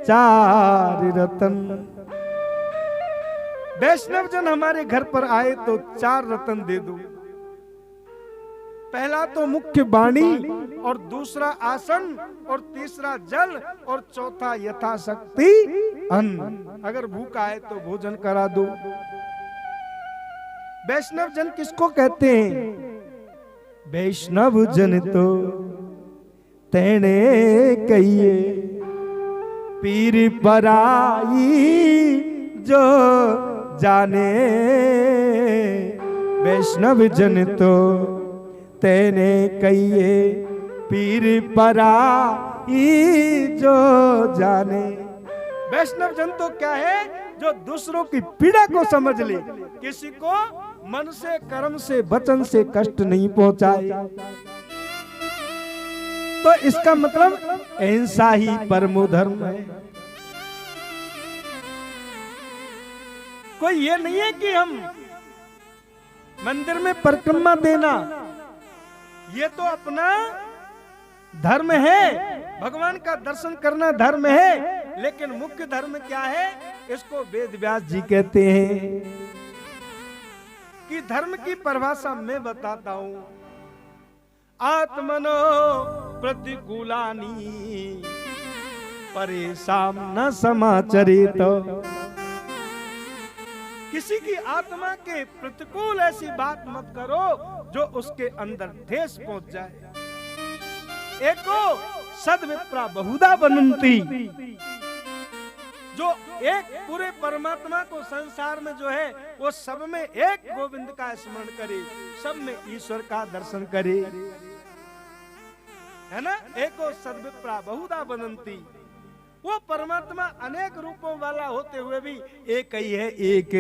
चार रतन। वैष्णव जन हमारे घर पर आए तो चार रतन दे दो। पहला तो मुख्य वाणी, और दूसरा आसन, और तीसरा जल, और चौथा यथाशक्ति अन्न। अगर भूखा है तो भोजन करा दो। वैष्णव जन किसको कहते हैं? वैष्णव जन तो तेने कहिए पीर पराई जो जाने। वैष्णव जन तो तेने कहिए पीर पराई जो जाने। वैष्णव जन तो क्या है? जो दूसरों की पीड़ा को समझ ले, किसी को मन से, कर्म से, वचन से कष्ट नहीं पहुंचाए। तो इसका मतलब अहिंसा ही परमो धर्म है। कोई ये नहीं है कि हम मंदिर में परिक्रमा देना ये तो अपना धर्म है, भगवान का दर्शन करना धर्म है, लेकिन मुख्य धर्म क्या है? इसको वेद व्यास जी कहते हैं कि धर्म की परिभाषा मैं बताता हूं। आत्मनो प्रतिकूलानि परेशान न समाचरित। किसी की आत्मा के प्रतिकूल ऐसी बात मत करो जो उसके अंदर ठेस पहुंच जाए। एको सद्विप्रा बहुधा बनंती। जो एक पूरे परमात्मा को संसार में जो है वो सब में एक गोविंद का स्मरण करे, सब में ईश्वर का दर्शन करे, है ना? एको सद्विप्रा बहुधा बनंती। वो परमात्मा अनेक रूपों वाला होते हुए भी एक ही है, एक,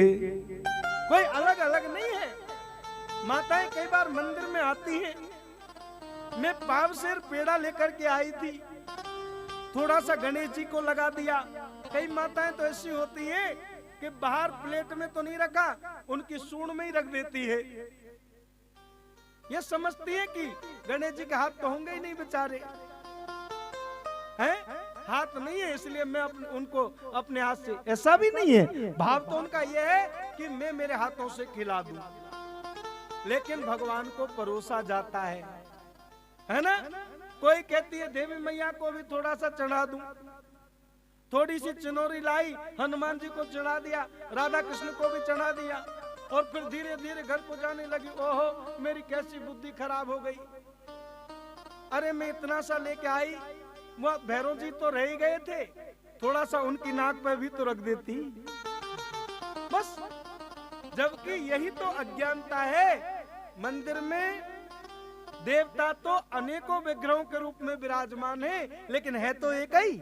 कोई अलग अलग नहीं है। माताएं कई बार मंदिर में आती हैं। मैं पाव शेर पेड़ा लेकर के आई थी, थोड़ा सा गणेश जी को लगा दिया। कई माताएं तो ऐसी होती हैं कि बाहर प्लेट में तो नहीं रखा, उनकी सूंड में ही रख देती है। ये समझती है कि गणेश जी के हाथ तो होंगे ही नहीं बेचारे, हैं? हाथ नहीं है इसलिए मैं उनको अपने हाथ से, ऐसा भी नहीं है। भाव तो उनका यह है कि मैं मेरे हाथों से खिला दूं, लेकिन भगवान को परोसा जाता है ना? कोई कहती है देवी मैया को भी थोड़ा सा चढ़ा दूं, थोड़ी सी चिनोरी लाई, हनुमान जी को चढ़ा दिया, राधा कृष्ण को भी चढ़ा दिया, और फिर धीरे धीरे घर को जाने लगी। ओहो मेरी कैसी बुद्धि खराब हो गई। अरे मैं इतना सा लेके आई, वो भैरव जी तो रह ही गए थे, थोड़ा सा उनकी नाक पे भी तो रख देती बस। जबकि यही तो अज्ञानता है। मंदिर में देवता तो अनेकों विग्रहों के रूप में विराजमान है, लेकिन है तो एक ही,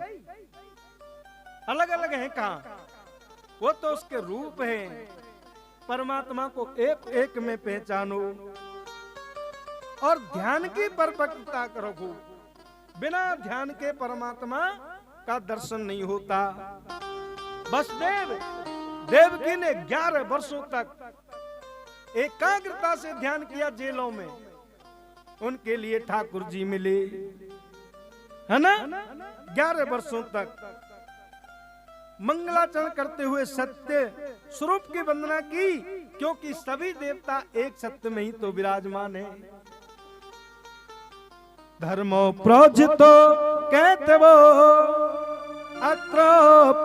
अलग अलग है कहाँ? वो तो उसके रूप है। परमात्मा को एक एक में पहचानो और ध्यान की परिपक्वता रखो। बिना ध्यान के परमात्मा का दर्शन नहीं होता। वसुदेव देवकी ने 11 वर्षों तक एकाग्रता से ध्यान किया जेलों में, उनके लिए ठाकुर जी मिले, है ना? 11 वर्षों तक मंगलाचरण करते हुए सत्य स्वरूप की वंदना की, क्योंकि सभी देवता एक सत्य में ही तो विराजमान है। धर्मो प्रोजितो कहते वो अत्र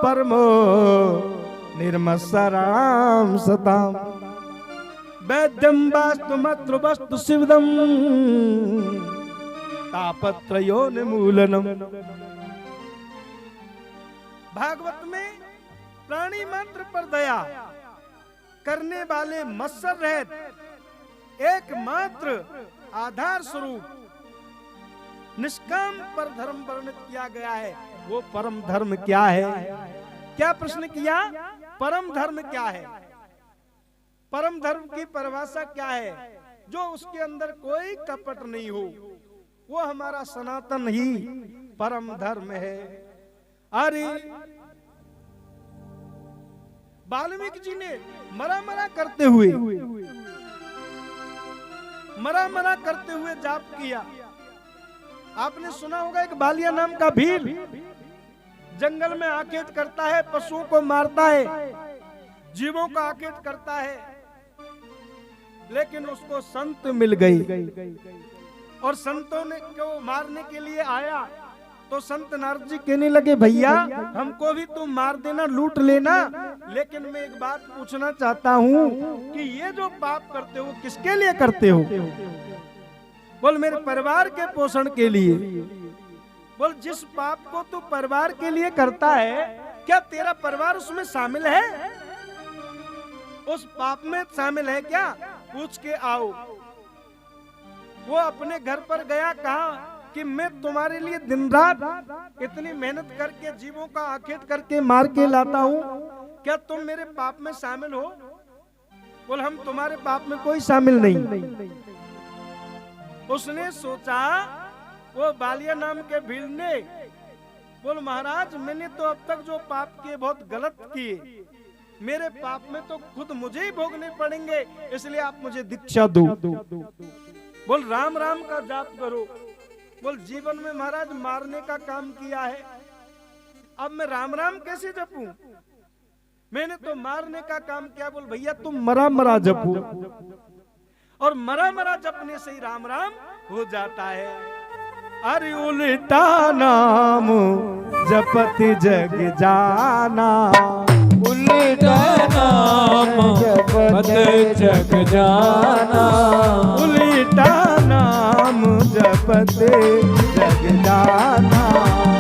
परमो निर्मत्सराम सताम वैद्यम वास्तु मत्र वस्तु शिवदम तापत्रयो निर्मूलनम। भागवत में प्राणी मात्र पर दया करने वाले मत्सर रहित एकमात्र आधार स्वरूप निष्काम पर धर्म वर्णित किया गया है। वो परम धर्म क्या है? क्या प्रश्न किया? परम धर्म क्या है? परम धर्म की परिभाषा क्या है? जो उसके अंदर कोई कपट नहीं हो, वो हमारा सनातन ही परम धर्म है। अरे वाल्मीकि जी ने मरा मरा करते हुए जाप किया। आपने सुना होगा एक बालिया नाम का भील जंगल में आखेट करता है, पशुओं को मारता है, जीवों का आखेट करता है, लेकिन उसको संत मिल गई और संतों ने को मारने के लिए आया तो संत नारद जी कहने लगे, भैया हमको भी तुम मार देना, लूट लेना, लेकिन मैं एक बात पूछना चाहता हूँ कि ये जो पाप करते हो किसके लिए करते हो? बोल मेरे परिवार के पोषण के लिए। बोल जिस पाप को तू परिवार के लिए करता है, क्या तेरा परिवार उसमें शामिल है? उस पाप में शामिल है क्या? पूछ के आओ। वो अपने घर पर गया, कहा कि मैं तुम्हारे लिए दिन रात इतनी मेहनत करके जीवों का आखेट करके मार के लाता हूँ, क्या तुम मेरे पाप में शामिल हो? बोल हम तुम्हारे पाप में कोई शामिल नहीं। उसने सोचा, वो बालिया नाम के भीड़ ने, बोल महाराज मैंने तो अब तक जो पाप किए बहुत गलत किए, मेरे पाप में तो खुद मुझे ही भोगने पड़ेंगे, इसलिए आप मुझे दीक्षा दो। बोल राम राम का जाप करो। बोल जीवन में महाराज मारने का काम किया है, अब मैं राम राम कैसे जपूं? मैंने तो मारने का काम किया। बोल भैया तुम मरा मरा जपो, और मरा मरा जपने से ही राम राम हो जाता है। अरे उल्टा नाम जपत जग जाना, उल्टा नाम जपत जग जाना, उल्टा नाम जपत जग जाना,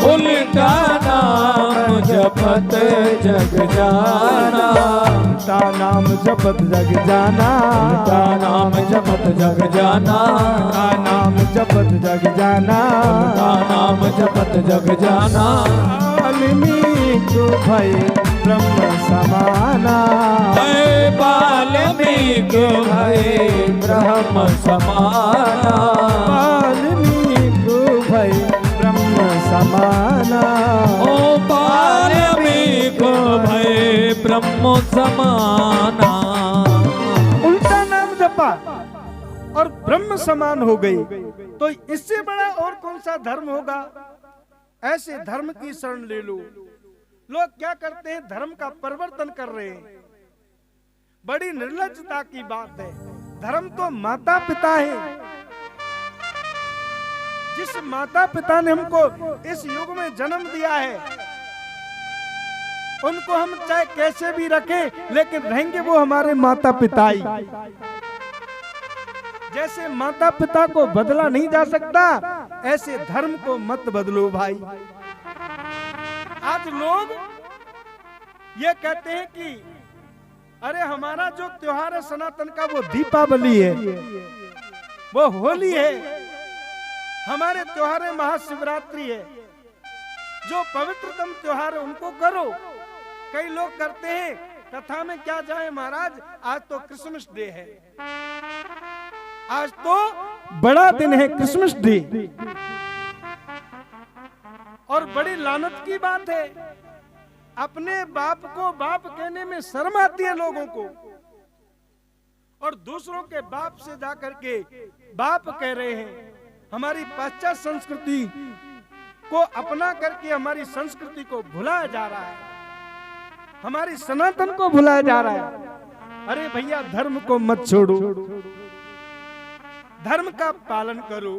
उल्टा नाम जपत जग जाना, उल्टा नाम जपत जग जाना, उल्टा नाम जपत जग जाना, उल्टा नाम जपत जग जाना, उल्टा नाम जपत जग जाना। वाल्मीकि भय ब्रह्म समाना, वाल्मीकि भय ब्रह्म समाना, वाल्मीकि भय ब्रह्म समाना, ओ वाल्मीकि भय ब्रह्म समाना। उल्टा नाम जपा और ब्रह्म समान हो गई, तो इससे बड़ा और कौन सा धर्म होगा? ऐसे धर्म की शरण ले लो। लोग क्या करते हैं, धर्म का परिवर्तन कर रहे हैं। बड़ी निर्लज्जता की बात है। धर्म तो माता पिता है। जिस माता पिता ने हमको इस युग में जन्म दिया है, उनको हम चाहे कैसे भी रखें, लेकिन रहेंगे वो हमारे माता पिता ही। जैसे माता पिता को बदला नहीं जा सकता, ऐसे धर्म को मत बदलो भाई। आज लोग ये कहते हैं कि अरे हमारा जो त्योहार है सनातन का, वो दीपावली है, वो होली है, हमारे त्योहार है महाशिवरात्रि है, जो पवित्रतम त्योहार है उनको करो। कई लोग करते हैं, कथा में क्या जाए महाराज, आज तो क्रिसमस डे है, आज तो बड़ा दिन है क्रिसमस डे। और बड़ी लानत की बात है, अपने बाप को बाप कहने में शर्म आती है लोगों को, और दूसरों के बाप से जाकर के बाप कह रहे हैं। हमारी पाश्चात्य संस्कृति को अपना करके हमारी संस्कृति को भुलाया जा रहा है, हमारी सनातन को भुलाया जा रहा है। अरे भैया धर्म को मत छोड़ो, धर्म का पालन करो।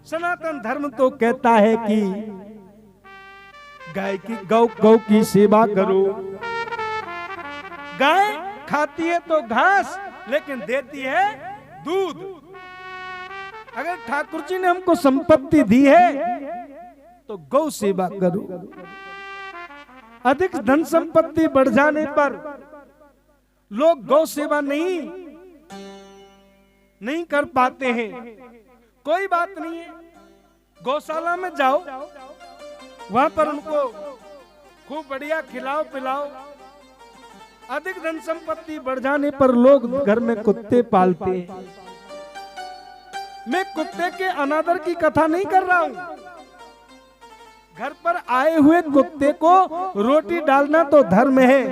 सनातन धर्म तो कहता है कि गाय की गौ की सेवा करो। गाय खाती है तो घास, लेकिन देती है दूध। अगर ठाकुर जी ने हमको संपत्ति दी है तो गौ सेवा करो। अधिक धन संपत्ति बढ़ जाने पर लोग गौ सेवा नहीं कर पाते हैं। कोई बात नहीं है, गौशाला में जाओ, वहां पर उनको खूब बढ़िया खिलाओ पिलाओ। अधिक धन संपत्ति बढ़ जाने पर लोग घर में कुत्ते पालते हैं। मैं कुत्ते के अनादर की कथा नहीं कर रहा हूं। घर पर आए हुए कुत्ते को रोटी डालना तो धर्म है,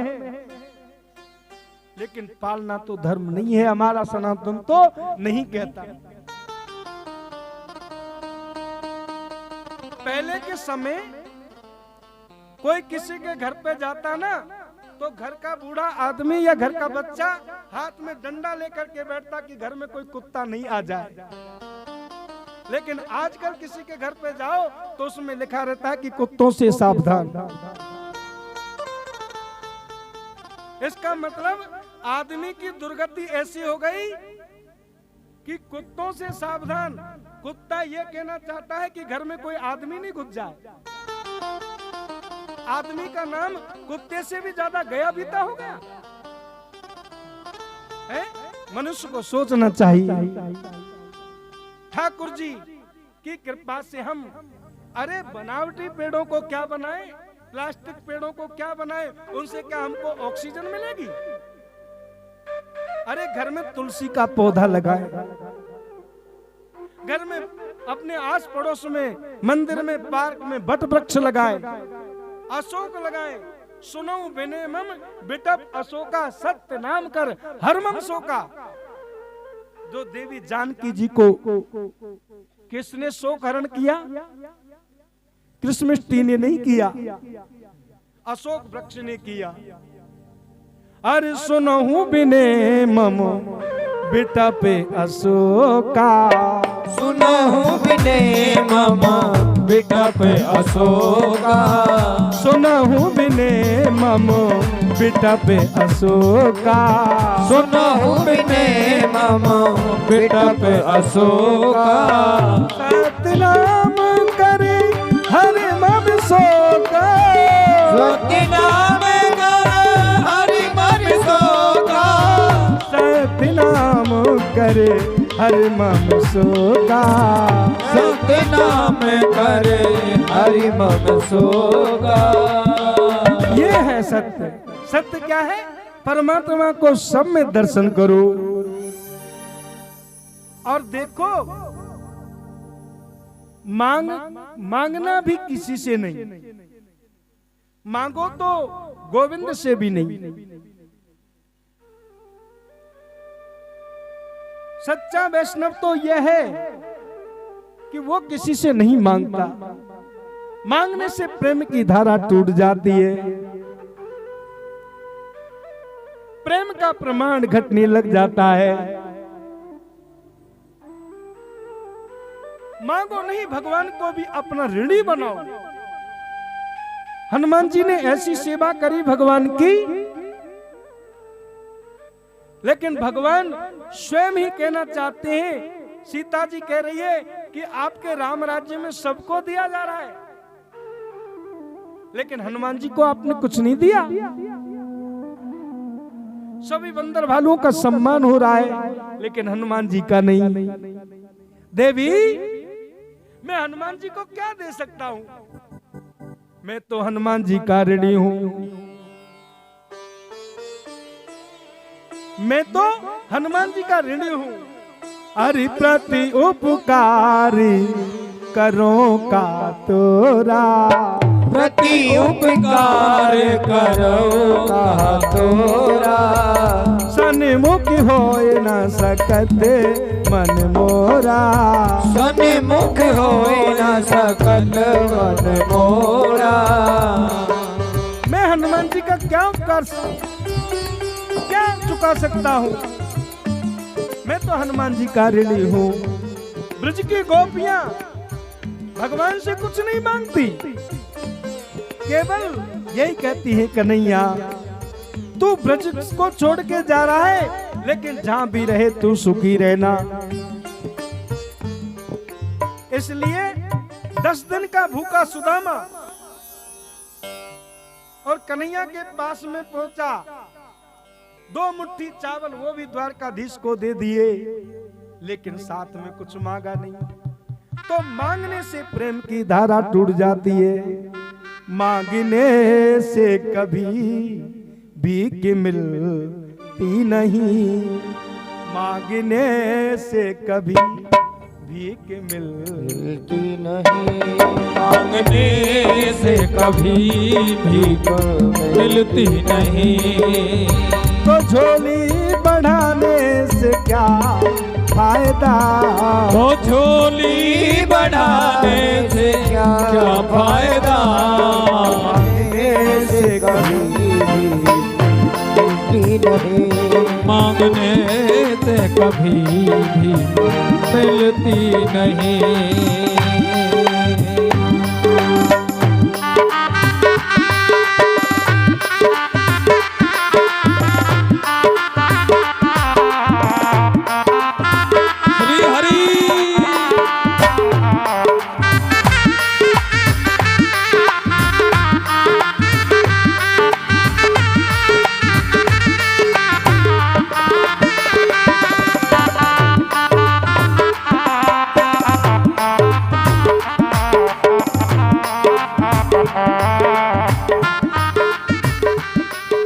लेकिन पालना तो धर्म नहीं है। हमारा सनातन तो नहीं कहता। पहले के समय कोई किसी के घर पे जाता ना तो घर का बूढ़ा आदमी या घर का बच्चा हाथ में डंडा लेकर के बैठता कि घर में कोई कुत्ता नहीं आ जाए। लेकिन आजकल किसी के घर पे जाओ तो उसमें लिखा रहता है कि कुत्तों से सावधान। इसका मतलब आदमी की दुर्गति ऐसी हो गई कि कुत्तों से सावधान। कुत्ता ये कहना चाहता है कि घर में कोई आदमी नहीं घुस जाए। आदमी का नाम कुत्ते से भी ज्यादा गया बीता हो गया है। मनुष्य को सोचना चाहिए। ठाकुर जी की कृपा से हम अरे बनावटी पेड़ों को क्या बनाएं, प्लास्टिक पेड़ों को क्या बनाएं, उनसे क्या हमको ऑक्सीजन मिलेगी? अरे घर में तुलसी का पौधा लगाएं, घर में अपने आस पड़ोस में, मंदिर में, पार्क में वट वृक्ष लगाएं, अशोक लगाएं। सुनो बिने मम बिटप अशोका सत्य नाम कर हर मम शोका। जो देवी जानकी जी को किसने शोक हरण किया? कृष्णमृष्टि ने नहीं किया, अशोक वृक्ष ने किया। अरे सुनहु बिने मम बिटप अशोका, सुनहु बिने मम बिटप अशोका, सुनहु बिने मम बिटप अशोका, सुनहु बिने मम बिटप अशोका। सतनाम करे हरि मम शोका, सतनाम करे हरि मम शोका, सतनाम करे हरि मम शोका, सतनाम करे हरि मम शोका। ये है सत्य। सत्य क्या है? परमात्मा को सब में दर्शन करो। और देखो, मांगना भी किसी से नहीं, मांगो तो गोविंद से भी नहीं। सच्चा वैष्णव तो यह है कि वो किसी से नहीं मांगता। मांगने से प्रेम की धारा टूट जाती है, प्रेम का प्रमाण घटने लग जाता है। मांगो नहीं, भगवान को भी अपना ऋणी बनाओ। हनुमान जी ने ऐसी सेवा करी भगवान की, लेकिन भगवान स्वयं ही कहना चाहते हैं। सीता जी कह रही है कि आपके राम राज्य में सबको दिया जा रहा है, लेकिन हनुमान जी को आपने कुछ नहीं दिया। सभी बंदर भालुओं का सम्मान हो रहा है, लेकिन हनुमान जी का नहीं। देवी, मैं हनुमान जी को क्या दे सकता हूं? मैं तो हनुमान जी का ऋणी हूं। मैं तो हनुमान जी का ऋणी हूं। अरे प्रति उपकारी करो का तोरा, प्रति उपकार करो का तोरा, सन्मुख होए न सकत मन मोरा, सन्मुख होए न सकत मन मोरा। मैं हनुमान जी का क्या चुका सकता हूँ? मैं तो हनुमान जी का ऋणी हूँ। ब्रज की गोपियां भगवान से कुछ नहीं मांगती, केवल यही कहती है, कन्हैया तू ब्रज को छोड़ के जा रहा है, लेकिन जहां भी रहे तू सुखी रहना। इसलिए 10 दिन का भूखा सुदामा और कन्हैया के पास में पहुंचा। 2 मुट्ठी चावल वो भी द्वारकाधीश को दे दिए, लेकिन साथ में कुछ मांगा नहीं। तो मांगने से प्रेम की धारा टूट जाती है। मांगने से कभी भीख मिलती नहीं, मांगने से कभी भीख मिलती नहीं, मांगने से कभी भीख मिलती नहीं। तो झोली बढ़ाने से क्या फायदा, तो झोली बढ़ाने से क्या फायदा। से कभी मिलती नहीं, मांगने से कभी भी मिलती नहीं।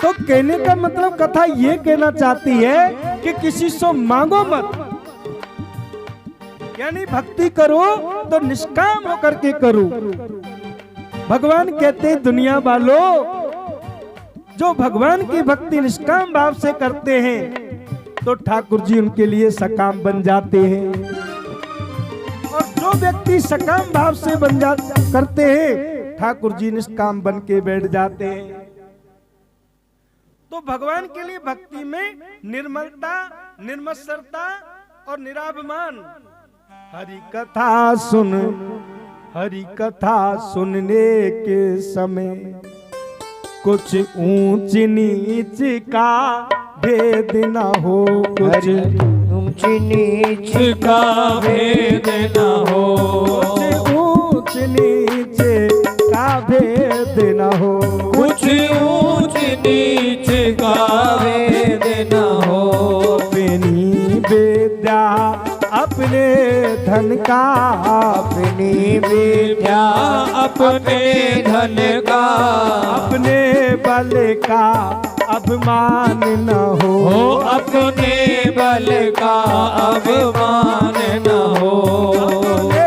तो कहने का मतलब कथा ये कहना चाहती है कि किसी से मांगो मत, यानी भक्ति करो तो निष्काम होकर के करो। भगवान कहते हैं दुनिया वालों, जो भगवान की भक्ति निष्काम भाव से करते हैं तो ठाकुर जी उनके लिए सकाम बन जाते हैं, और जो व्यक्ति सकाम भाव से करते हैं ठाकुर जी निष्काम बन के बैठ जाते हैं। तो भगवान के लिए भक्ति में निर्मलता, निर्मत्सरता और निराभिमान। हरि कथा सुनने के समय कुछ ऊंच नीच का भेद न हो, कुछ ऊंच नीच का भेद न हो, कुछ ऊंच नीच का भेद न हो, कुछ ऊंच नीच का भेद न हो। अपनी विद्या अपने धन का, अपनी विद्या अपने धन का, अपने बल का अभिमान न हो, अपने बल का अभिमान न हो, अपने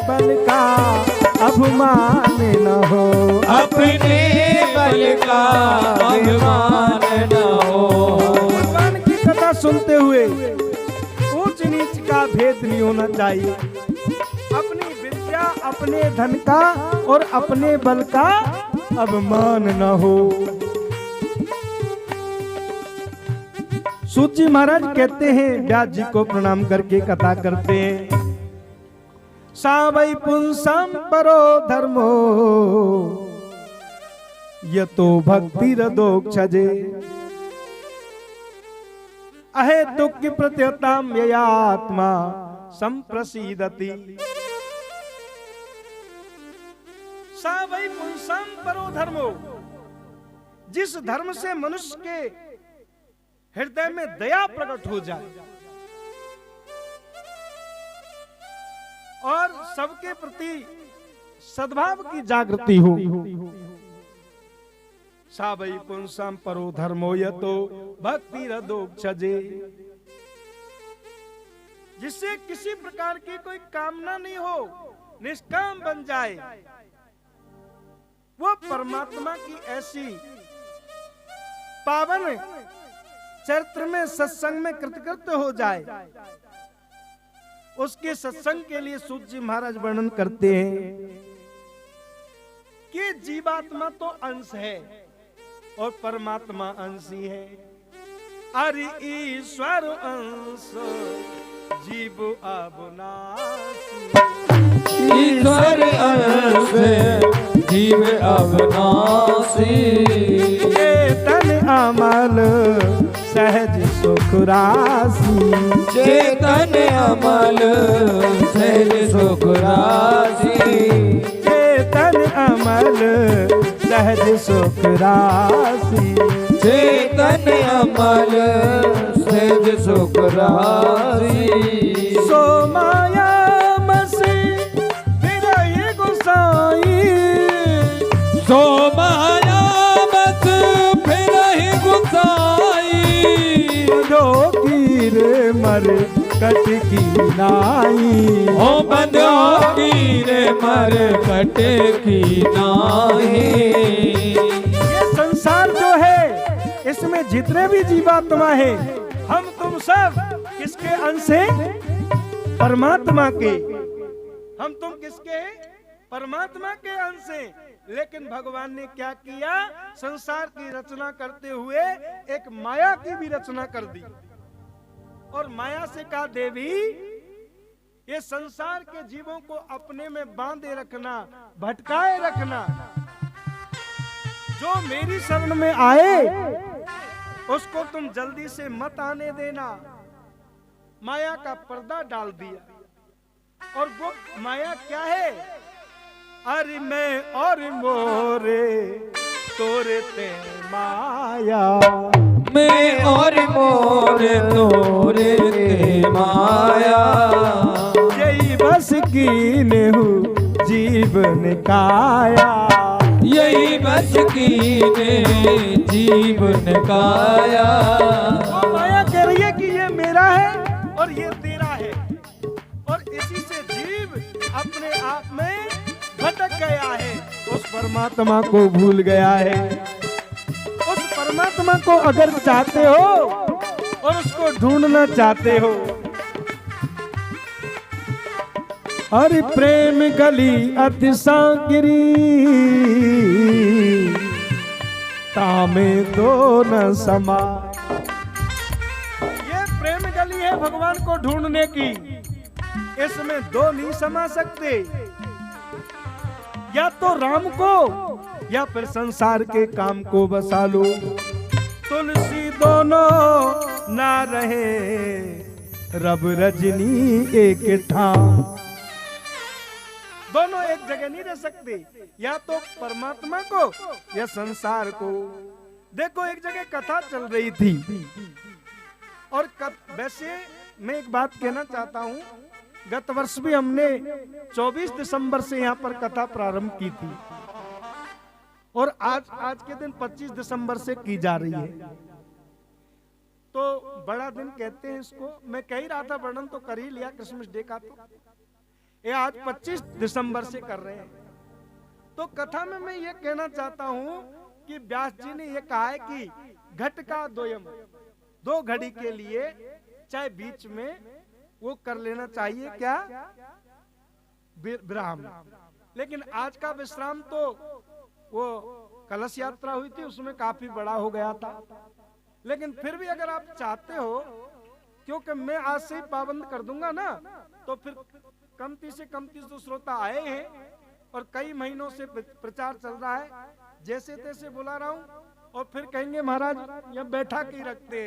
बल का अभिमान न हो, अपने बल का अभिमान न हो। भगवान की कथा सुनते हुए ऊंच नीच का भेद नहीं होना चाहिए। अपनी विद्या, अपने धन का और अपने बल का अभिमान न हो। सूत जी महाराज कहते हैं, व्यास जी को प्रणाम करके कथा करते हैं। सावै पुंसाम परो धर्मो यतो भक्तिरदोक्षजे, अहेतुक प्रत्यताम ययात्मा संप्रसीदति। सावै पुंसाम परो धर्मो, जिस धर्म से मनुष्य के हृदय में दया प्रकट हो जाए और सबके प्रति सद्भाव की जागृति हो। सावै पुंसाम परो धर्मो यतो भक्तिरदोक्षजे, जिससे किसी प्रकार की कोई कामना नहीं हो, निष्काम बन जाए, वो परमात्मा की ऐसी पावन चरित्र में सत्संग में कृतकृत्य हो जाए। उसके सत्संग के लिए सूत जी महाराज वर्णन करते हैं कि जीवात्मा तो अंश है और परमात्मा अंश ही है। अरे ईश्वर अंश जीव अविनाशी, ईश्वर अंश जीव अविनाशी, चेतन अमल सहज सुख राशि, चेतन अमल सहज सुख राशि, चेतन अमल सहज सुख राशि, चेतन अमल सहज सुख राशि। सो माया मसी विरही गोसाई, सो माया बस फिर ही गुसाई, जो कीर मर कट की नाई, ओ बंदो कीर मर कट की नाही। ये संसार जो है इसमें जितने भी जीवात्मा है, हम तुम सब किसके अंश हैं? परमात्मा के। हम तुम किसके हैं? परमात्मा के अंश हैं। लेकिन भगवान ने क्या किया, संसार की रचना करते हुए एक माया की भी रचना कर दी और माया से कहा देवी ये संसार के जीवों को अपने में बांधे रखना, भटकाए रखना, जो मेरी शरण में आए उसको तुम जल्दी से मत आने देना। माया का पर्दा डाल दिया और वो माया क्या है, अरे मैं और मोरे तोरे ते माया, मैं और मोरे तोरे ते माया, यही बस कीने हूँ जीवन काया, यही बस कीने जीवन काया। वो माया कह रही है कि ये मेरा है और ये तेरा है और इसी से जीव अपने आप में भटक गया है, उस परमात्मा को भूल गया है। उस परमात्मा को अगर चाहते हो और उसको ढूंढना चाहते हो, हरि प्रेम गली अति सांगिरी तामे दो न समा। ये प्रेम गली है भगवान को ढूंढने की, इसमें दो नहीं समा सकते, या तो राम को या फिर संसार के काम को बसा लो। तुलसी दोनों ना रहे रब रजनी एक ठाम, दोनों एक जगह नहीं रह सकते, या तो परमात्मा को या संसार को। देखो एक जगह कथा चल रही थी और वैसे मैं एक बात कहना चाहता हूं, गत वर्ष भी हमने 24 दिसंबर से यहाँ पर कथा प्रारंभ की थी और आज के दिन 25 दिसंबर से की जा रही है। तो बड़ा दिन कहते हैं इसको, मैं कह ही रहा था वर्णन तो कर ही लिया क्रिसमस डे का, तो ये आज 25 दिसंबर से कर रहे हैं। तो कथा में मैं ये कहना चाहता हूँ कि व्यास जी ने ये कहा है कि घट का दोयम, दो घड़ी के लिए चाहे बीच में वो कर लेना चाहिए क्या, विराम। लेकिन आज का विश्राम तो वो कलश यात्रा हुई थी उसमें काफी बड़ा हो गया था, लेकिन फिर भी अगर आप चाहते हो, क्योंकि मैं आज से ही पाबंद कर दूंगा ना, तो फिर कमती से कमती जो श्रोता आए हैं और कई महीनों से प्रचार चल रहा है, जैसे तैसे बुला रहा हूं और फिर कहेंगे महाराज यहाँ बैठा के रखते,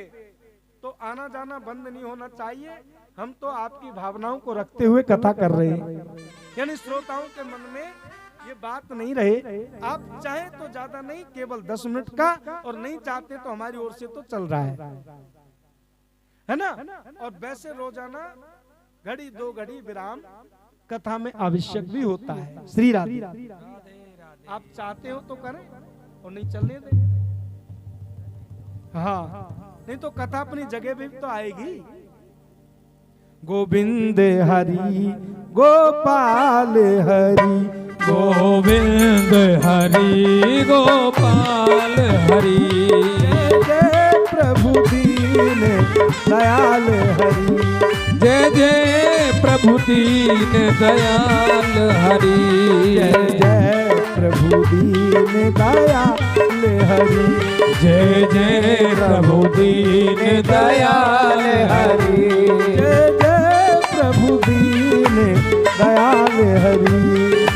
तो आना जाना बंद नहीं होना चाहिए। हम तो आपकी भावनाओं को रखते हुए कथा कर रहे हैं, यानी श्रोताओं के मन में ये बात नहीं रहे। आप चाहे तो ज्यादा नहीं, केवल 10 मिनट का, और नहीं चाहते तो हमारी ओर से तो चल रहा है ना। और वैसे रोजाना घड़ी दो घड़ी विराम कथा में आवश्यक भी होता है। श्री राधे। आप चाहते हो तो करें और नहीं चलने दें। हाँ, नहीं तो कथा अपनी जगह भी तो आएगी। गोविंद हरि गोपाल हरि, गोविंद हरि गोपाल हरि, जय प्रभु दीन दयाल हरि, जय जय प्रभु दीन दयाल हरि, जय प्रभु दीन दयाल हरि, जय जय प्रभु दीन दयाल हरि, जय जय प्रभु दीन दयाल हरि,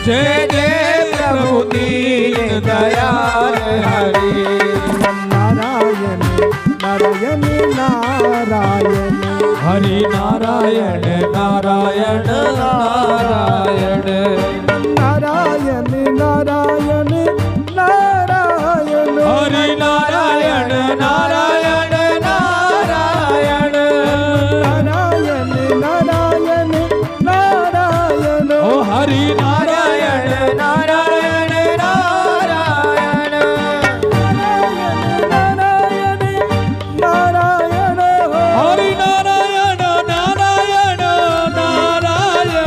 जय जय प्रभु दीन दयाल हरि। नारायण नारायण नारायण, हरि नारायण नारायण नारायण, नारायण नारायण नारायण, हरि नारायण नारायण नारायण, नारायण नारायण नारायण, ओ हरि नारायण नारायण नारायण, नारायण नारायण, हरि नारायण नारायण नारायण,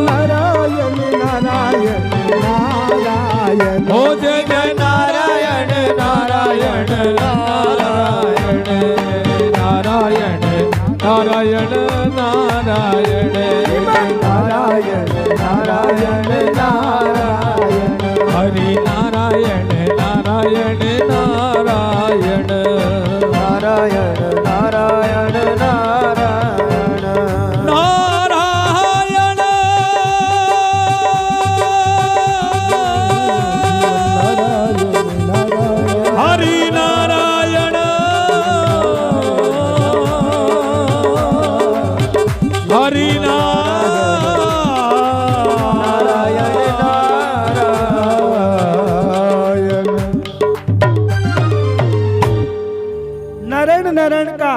नारायण नारायण नारायण, નારાયણ નારાયણ નારાયણ નારાયણ નારાયણ નારાયણ હરિ નારાયણ હરિ नारायण नारायण का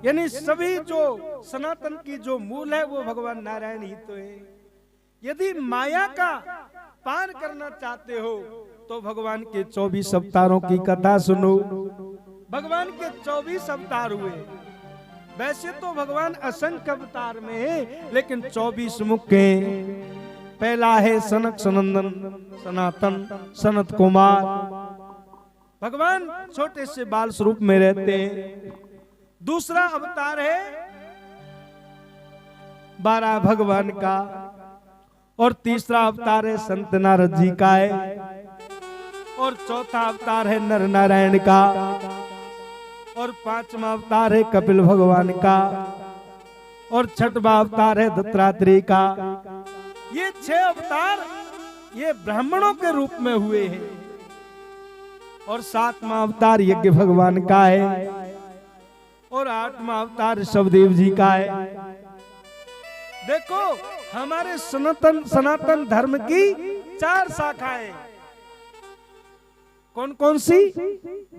यानी सभी जो सनातन की जो मूल है वो भगवान नारायण ही तो है। यदि माया का पार करना चाहते हो तो भगवान के 24 अवतारों की कथा सुनो। भगवान के 24 अवतार हुए। वैसे तो भगवान असंख्य अवतार में है, लेकिन 24 मुख्य हैं। पहला है सनक सनंदन सनातन सनत कुमार। भगवान छोटे से बाल स्वरूप में रहते हैं। दूसरा अवतार है 12 भगवान का, और तीसरा अवतार है संत नारद जी का है, और चौथा अवतार है नर नारायण का, और पांचवा अवतार है कपिल भगवान का, और छठवां अवतार है दत्तात्रेय का। ये 6 अवतार ये ब्राह्मणों के रूप में हुए हैं, और 7वां अवतार यज्ञ भगवान का है, और 8वां अवतार ऋषभदेव जी का है। देखो हमारे सनातन धर्म की 4 शाखाएं। कौन कौन सी?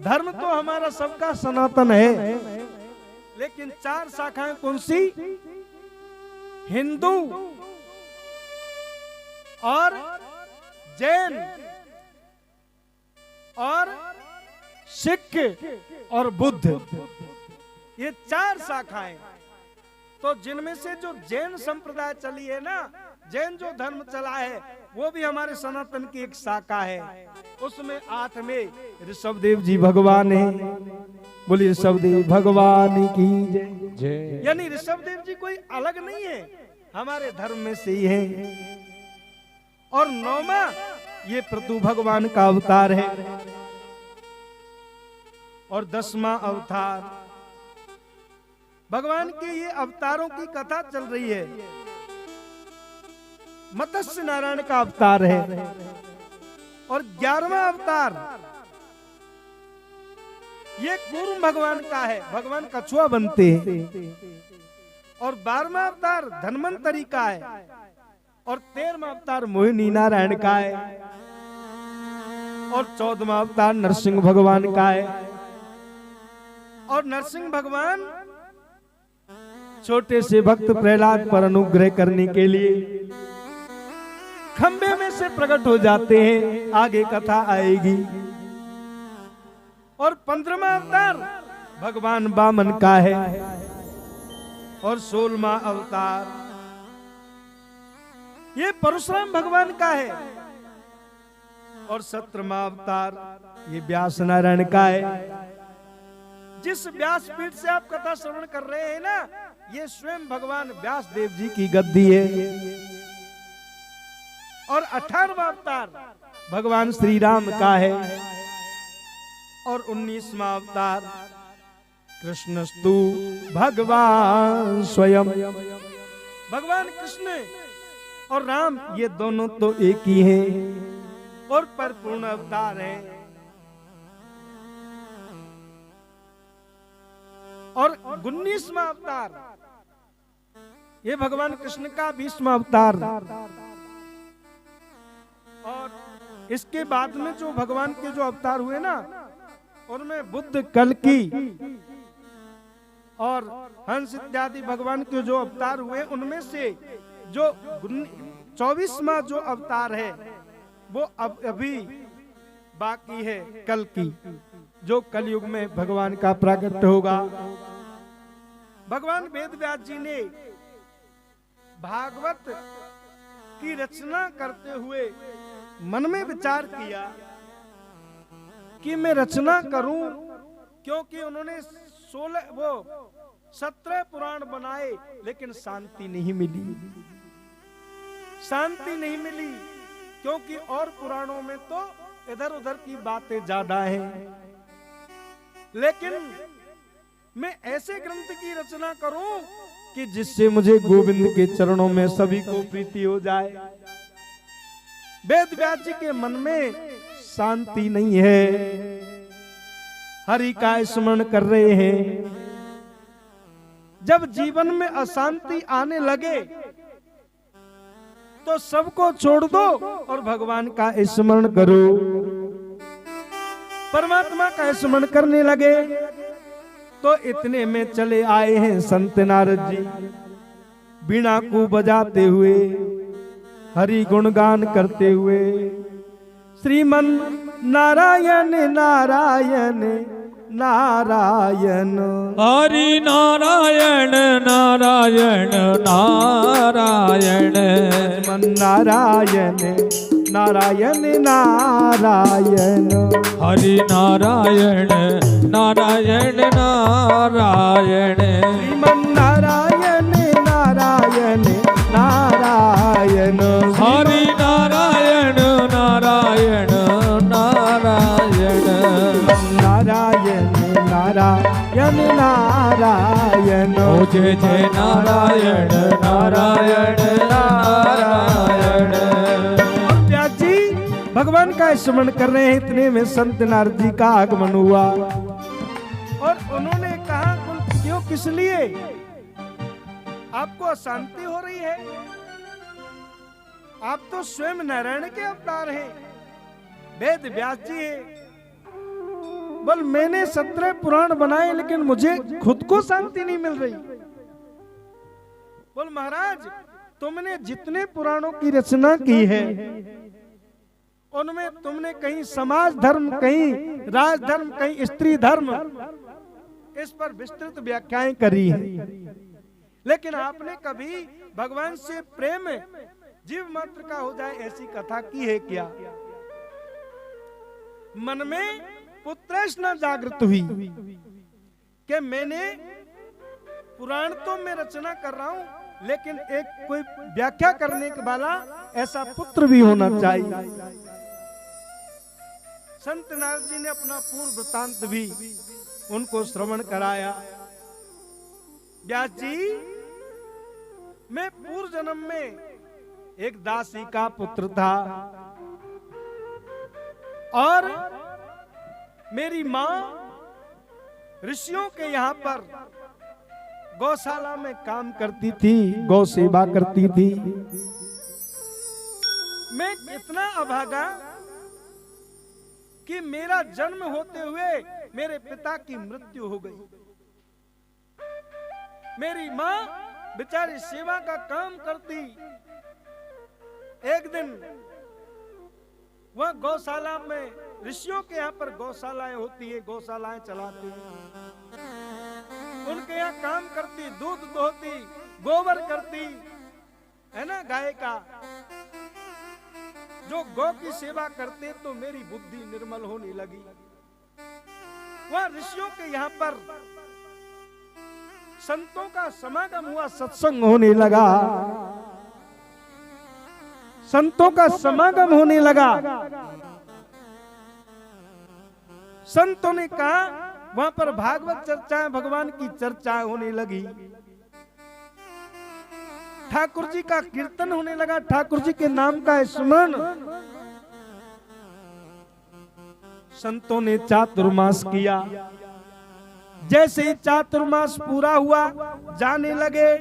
धर्म तो हमारा सबका सनातन है, लेकिन 4 शाखाएं कौन सी? हिंदू और जैन और सिख और बुद्ध, ये 4 शाखाएं। तो जिनमें से जो जैन संप्रदाय चली है ना, जैन जो धर्म चला है, वो भी हमारे सनातन की एक शाखा है। उसमें 8 में ऋषभदेव जी भगवान है। बोलिए ऋषभदेव भगवान की जय। यानी ऋषभदेव जी कोई अलग नहीं है, हमारे धर्म में से ही है। और 9वां ये पृथु भगवान का अवतार है, और 10वां अवतार भगवान के ये अवतारों की कथा चल रही है। मत्स्य नारायण का अवतार है, और 11वां अवतार ये कूर्म भगवान का है, भगवान कछुआ बनते हैं। और 12वां अवतार धन्वंतरी का है, और 13वां अवतार मोहिनी नारायण का है, और 14वां अवतार नरसिंह भगवान का है। और नरसिंह भगवान छोटे से भक्त प्रहलाद पर अनुग्रह करने के लिए खंबे में से प्रकट हो जाते हैं। आगे कथा आएगी। और 15वां अवतार भगवान वामन का है, और 16वां अवतार ये परशुराम भगवान का है, और 17वां अवतार ये व्यास नारायण का है। जिस व्यास पीठ से आप कथा श्रवण कर रहे हैं ना, ये स्वयं भगवान व्यास देव जी की गद्दी है। और 18वां अवतार भगवान श्री राम का है, और 19वां अवतार कृष्णस्तु भगवान स्वयं। भगवान कृष्ण और राम ये दोनों तो एक ही हैं, और परिपूर्ण अवतार हैं। और 19वां अवतार ये भगवान कृष्ण का 20वां अवतार। और इसके बाद में जो भगवान के जो अवतार हुए ना, उनमें बुद्ध, कल्कि और हंस इत्यादि भगवान के जो अवतार हुए, उनमें से जो 24वां जो अवतार है वो अब अभी बाकी है, कल्कि, जो कलयुग में भगवान का प्राकट्य होगा। भगवान वेदव्यास जी ने भागवत की रचना करते हुए मन में विचार किया कि मैं रचना करूं, क्योंकि उन्होंने 17 पुराण बनाए, लेकिन शांति नहीं मिली। शांति नहीं मिली क्योंकि और पुराणों में तो इधर उधर की बातें ज्यादा हैं, लेकिन मैं ऐसे ग्रंथ की रचना करूं कि जिससे मुझे गोविंद के चरणों में सभी को प्रीति हो जाए। वेद व्यास जी के मन में शांति नहीं है, हरि का स्मरण कर रहे हैं। जब जीवन में अशांति आने लगे तो सबको छोड़ दो और भगवान का स्मरण करो। परमात्मा का स्मरण करने लगे तो इतने में चले आए हैं संत नारद जी, बीणा को बजाते हुए, हरि गुणगान करते हुए। श्रीमन नारायण नारायण नारायण, हरि नारायण नारायण नारायण, श्रीमन नारायण नारायण नारायण, हरि नारायण नारायण नारायण, श्रीमन नारायण नारायण नारायण, हरि नारायण नारायण नारायण, नारायण नारायण नारायण, ओ जय जय नारायण नारायण नारायण। व्यास जी भगवान का स्मरण कर रहे हैं, इतने में संत नारद जी का आगमन हुआ और उन्होंने कहा क्यों, किस लिए आपको अशांति हो रही है? आप तो स्वयं नारायण के अवतार हैं, वेद व्यास जी हैं। बोल मैंने 17 पुराण बनाए लेकिन मुझे खुद को शांति नहीं मिल रही। बोल महाराज तुमने जितने पुराणों की रचना की है उनमें तुमने कहीं समाज धर्म, कहीं राज धर्म, कहीं स्त्री धर्म, इस पर विस्तृत व्याख्याएं करी है, लेकिन आपने कभी भगवान से प्रेम जीव मात्र का हो जाए ऐसी कथा की है क्या? मन में पुत्रैष्णा जागृत हुई कि मैंने पुराण तो मैं रचना कर रहा हूं, लेकिन एक कोई व्याख्या करने के वाला ऐसा पुत्र भी होना चाहिए। संत नारद जी ने अपना पूर्व वृतांत भी उनको श्रवण कराया। व्यास जी मैं पूर्व जन्म में एक दासी का पुत्र था और मेरी माँ ऋषियों के यहाँ पर गौशाला में काम करती थी, गौ सेवा करती थी। मैं इतना अभागा कि मेरा जन्म होते हुए मेरे पिता की मृत्यु हो गई। मेरी माँ बेचारी सेवा का काम करती। एक दिन वह गौशाला में, ऋषियों के यहाँ पर गौशालाएं होती है, गौशालाएं चलाते हैं, उनके यहाँ काम करती, दूध दोहती, गोबर करती है ना गाय का। जो गौ की सेवा करते तो मेरी बुद्धि निर्मल होने लगी। वह ऋषियों के यहाँ पर संतों का समागम हुआ, सत्संग होने लगा, संतों का समागम होने लगा। संतों ने कहा वहां पर भागवत चर्चाएं, भगवान की चर्चाएं होने लगी, ठाकुर जी का कीर्तन होने लगा, ठाकुर जी के नाम का स्मरण। संतों ने चातुर्मास किया। जैसे ही चातुर्मास पूरा हुआ, जाने लगे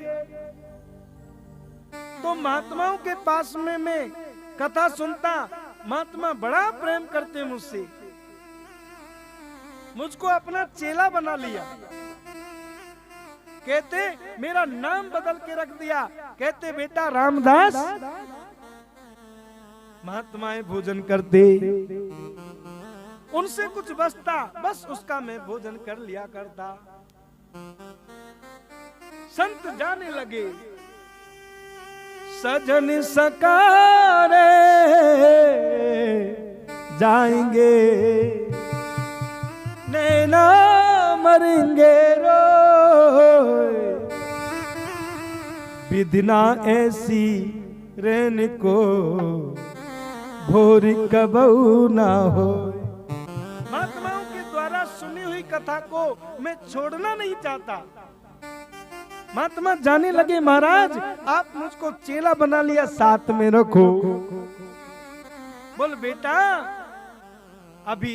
तो महात्माओं के पास में मैं कथा सुनता। महात्मा बड़ा प्रेम करते मुझसे, मुझको अपना चेला बना लिया। कहते मेरा नाम बदल के रख दिया, कहते बेटा रामदास। महात्माएं भोजन करते, उनसे कुछ बचता, बस उसका मैं भोजन कर लिया करता। संत जाने लगे, सजन सकारे जाएंगे, नैना मरेंगे रोए, विधि ना ऐसी रहने को भोरी कबऊ ना हो। महात्माओं के द्वारा सुनी हुई कथा को मैं छोड़ना नहीं चाहता। महात्मा जाने लगे, महाराज आप मुझको चेला बना लिया, साथ में रखो। बोल बेटा अभी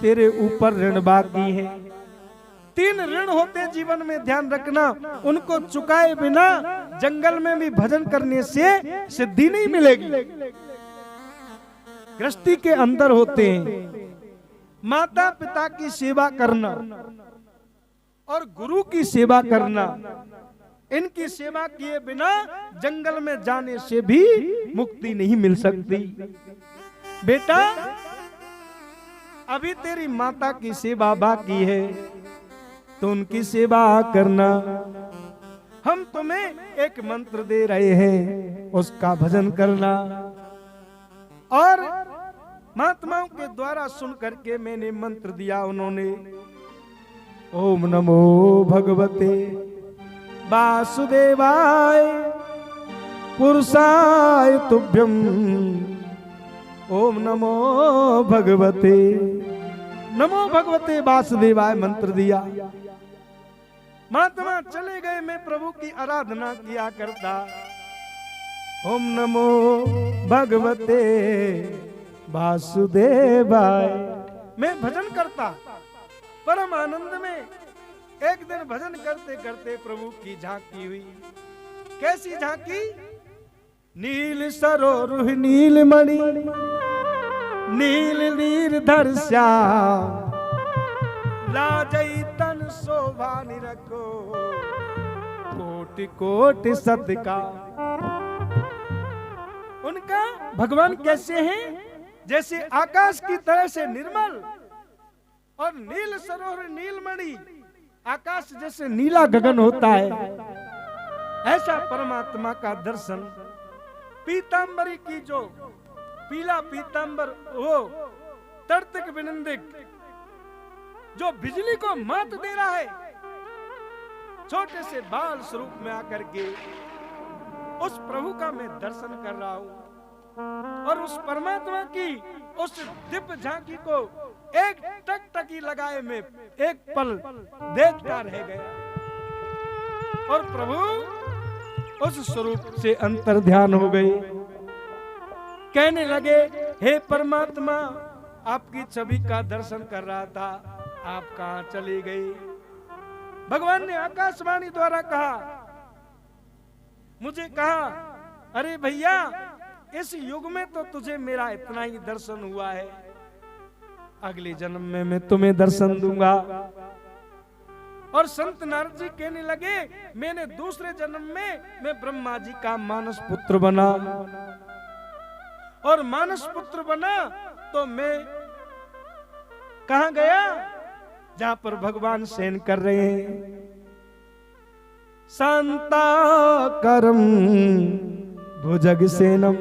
तेरे ऊपर ऋण बाकी है। 3 ऋण होते जीवन में, ध्यान रखना। उनको चुकाए बिना जंगल में भी भजन करने से सिद्धि नहीं मिलेगी। गृहस्थी के अंदर होते हैं माता पिता की सेवा करना और गुरु की सेवा करना। इनकी सेवा किए बिना जंगल में जाने से भी मुक्ति नहीं मिल सकती। बेटा अभी तेरी माता की सेवा बाकी है तो उनकी सेवा करना। हम तुम्हें एक मंत्र दे रहे हैं, उसका भजन करना। और महात्माओं के द्वारा सुन करके मैंने मंत्र दिया। उन्होंने ओम नमो भगवते वासुदेवाय पुरुषाय तुभ्यम। ओम नमो भगवते वासुदेवाय मंत्र दिया। महात्मा चले गए, मैं प्रभु की आराधना किया करता। ओम नमो भगवते वासुदेवाय मैं भजन करता परम आनंद में। एक दिन भजन करते करते प्रभु की झांकी हुई। कैसी झांकी? नील सरोरुह नील मणि नील नीरधर श्याम लाजई तन शोभा निरखो कोटि कोटि सदका। उनका भगवान कैसे हैं? जैसे आकाश की तरह से निर्मल और नील सरोवर नीलमणि, आकाश जैसे नीला गगन होता है, ऐसा परमात्मा का दर्शन। पीतांबरी की जो पीला पीतांबर, वो तर्तक विनंदिक जो बिजली को मात दे रहा है, छोटे से बाल स्वरूप में आकर के उस प्रभु का मैं दर्शन कर रहा हूं। और उस परमात्मा की उस दिव्य झांकी को एक टकटकी लगाए में एक पल देखता रह गया। और प्रभु उस स्वरूप से अंतर ध्यान हो गए। कहने लगे, हे परमात्मा आपकी छवि का दर्शन कर रहा था, आप कहां चले गए? भगवान ने आकाशवाणी द्वारा कहा, मुझे कहा, अरे भैया इस युग में तो तुझे मेरा इतना ही दर्शन हुआ है, अगले जन्म में मैं तुम्हें दर्शन दूंगा। और संत नारद जी कहने लगे, मैंने दूसरे जन्म में मैं ब्रह्मा जी का मानस पुत्र बना, और मानस पुत्र बना तो मैं कहां गया? जहां पर भगवान शयन कर रहे हैं। शांताकारं भुजगसेनम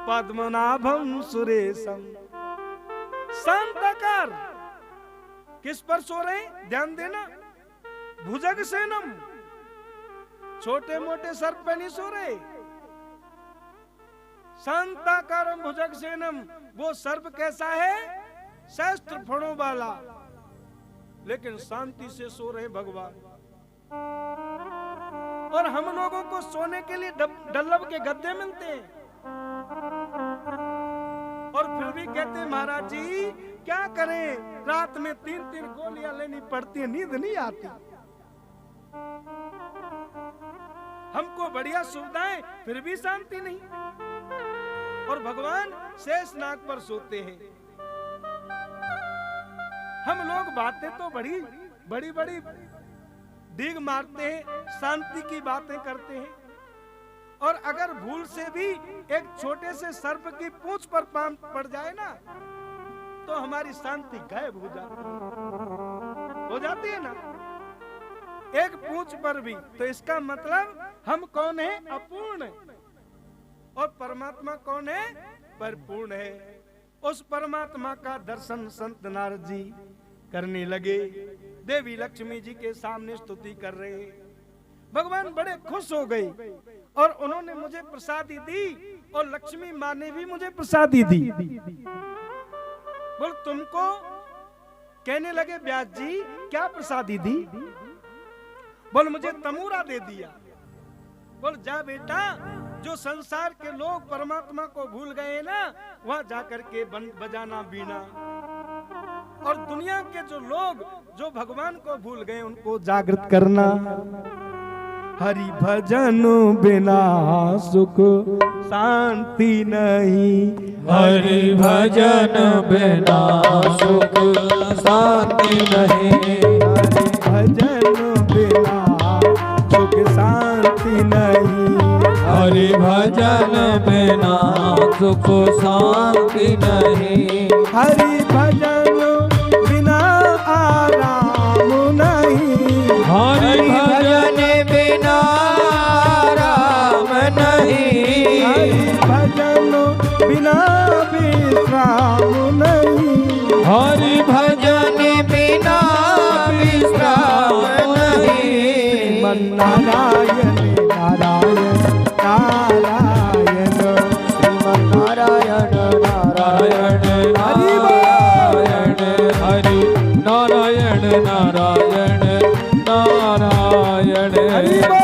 पद्मनाभम सुरेशम। शांताकार किस पर सो रहे? ध्यान देना, भुजगसेनम, छोटे मोटे सर्प पर नहीं सो रहे। शांताकारम भुजगसेनम, वो सर्प कैसा है? शस्त्र फणों वाला, लेकिन शांति से सो रहे भगवान। और हम लोगों को सोने के लिए डल्लब के गद्दे मिलते हैं, और फिर भी कहते हैं महाराज जी क्या करें, रात में 3-3 गोलियां लेनी पड़ती है, नींद नहीं आती। हमको बढ़िया सुविधाएं फिर भी शांति नहीं। और भगवान शेषनाग पर सोते हैं। हम लोग बातें तो बड़ी बड़ी बड़ी डीग मारते हैं, शांति की बातें करते हैं, और अगर भूल से भी एक छोटे से सर्प की पूंछ पर पाम पड़ जाए ना, तो हमारी शांति गायब हो जाती है ना, एक पूंछ पर भी। तो इसका मतलब हम कौन है? अपूर्ण। और परमात्मा कौन है? परिपूर्ण है। उस परमात्मा का दर्शन संत नारद जी करने लगे। देवी लक्ष्मी जी के सामने स्तुति कर रहे। भगवान बड़े खुश हो गए और उन्होंने मुझे प्रसादी दी और लक्ष्मी माँ ने भी मुझे प्रसादी दी। बोल तुमको कहने लगे व्यास जी क्या प्रसादी दी? बोल मुझे तमूरा दे दिया। बोल जा बेटा, जो संसार के लोग परमात्मा को भूल गए ना, वहां जाकर के बजाना बीना, और दुनिया के जो लोग जो भगवान को भूल गए उनको जागृत करना। हरि भजन बिना सुख शांति नहीं, हरि भजन बिना सुख शांति नहीं, हरि भजन बिना सुख शांति नहीं, हरि भजन बिना सुख शांति नहीं, हरि भजन बिना आराम नहीं, हरि भजन बिना राम नहीं, हरि भजन बिना विश्राम नहीं, हरि भजन बिना विश्राम नहीं। मन नारायण नारायण नारायण, श्रीमन नारायण नारायण हरि नारायण हरि नारायण नारायण नारायण हरि बोल।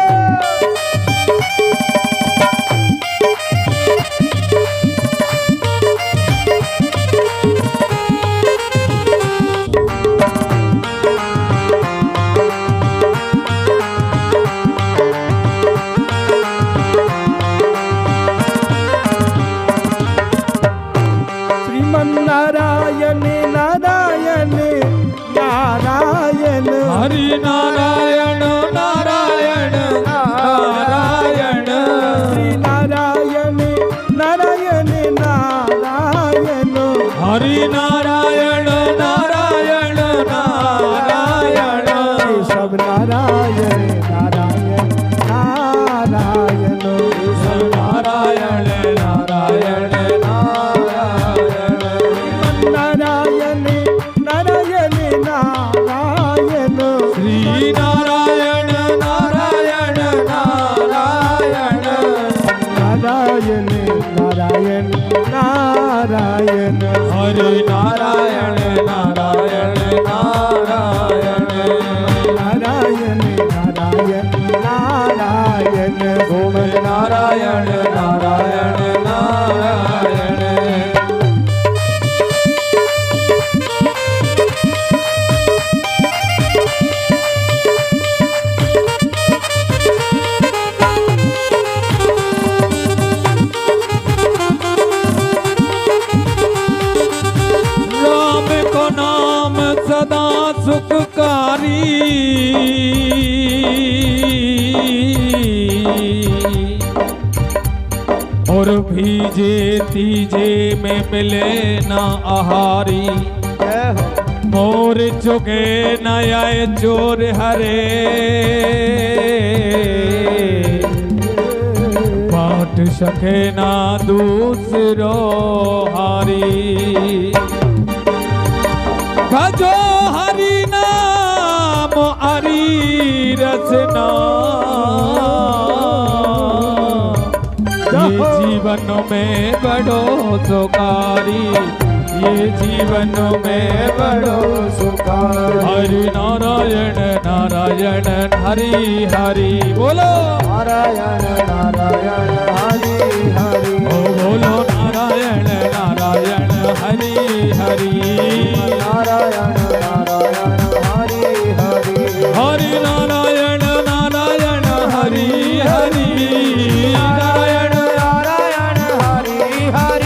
श्रीमन नारायण नारायण नारायण, हरि नारायण नारायण नारायण, श्री नारायण नारायण नारायण, हरि नारायण नारायण नारायण, सब नारायण नारायण नारायण, नारायण नारायण नारायण, नारायण नारायण नारायण, श्री नारायण नारायण नारायण, नारायण नारायण नारायण, हरि नारायण नारायण नारायण, नारायण नारायण नारायण, ओम नारायण नारायण नारायण। राम को नाम सदा सुखकारी, और भीजे तीजे में मिले ना आहारी, मोर चुगे न आए चोर हरे, बाट सके ना दूसरो हारी, भजो हरि नाम हरि रसना, ये जीवन में बड़ो सुखारी, ये जीवन में बड़ो सुखारी, हरि नारायण नारायण हरि हरि, बोलो नारायण नारायण हरि हरि, ओ बोलो नारायण नारायण हरि हरि, नारायण नारायण हरि हरि, हरि नारायण नारायण हरि हरि, नारायण नारायण हरि हरि,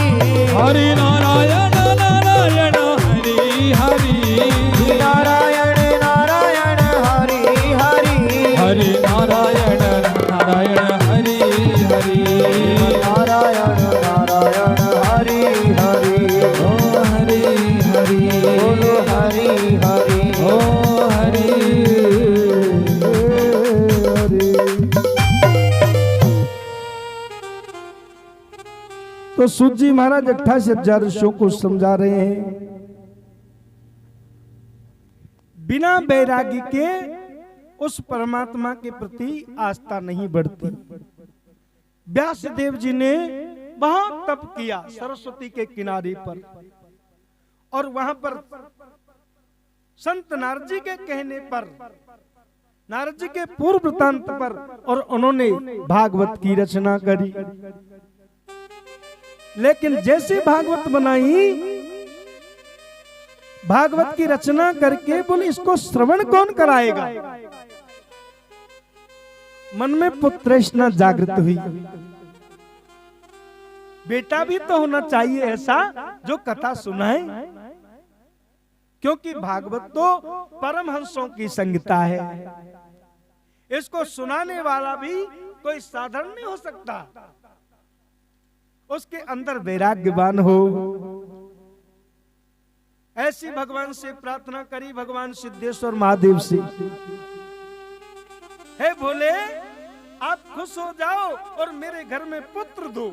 हरि नारायण नारायण हरि हरि, नारायण नारायण हरि हरि, हरि नारायण नारायण हरि हरि, नारायण नारायण हरि हरि, ओ हरि हरि, बोलो हरि हरि, ओ हरि। तो सूत जी महाराज 28,000 ऋषियों को समझा रहे हैं, बिना बैरागी के उस परमात्मा के प्रति आस्था नहीं बढ़ती। व्यास देव जी ने बहुत तप किया सरस्वती के किनारे पर, और वहां पर संत नारद जी के कहने पर, नारद जी के पूर्व वृत्तांत पर, और उन्होंने भागवत की रचना करी। लेकिन जैसे भागवत बनाई, भागवत की रचना करके बोले इसको श्रवण कौन कराएगा। मन में पुत्रष्णा जागृत हुई, बेटा भी तो होना चाहिए ऐसा जो कथा सुनाए, क्योंकि भागवत तो परमहंसों की संगीता है। इसको सुनाने वाला भी कोई साधारण नहीं हो सकता, उसके अंदर वैराग्यवान हो। ऐसी भगवान से प्रार्थना करी, भगवान सिद्धेश्वर महादेव से, हे भोले आप खुश हो जाओ और मेरे घर में पुत्र दो,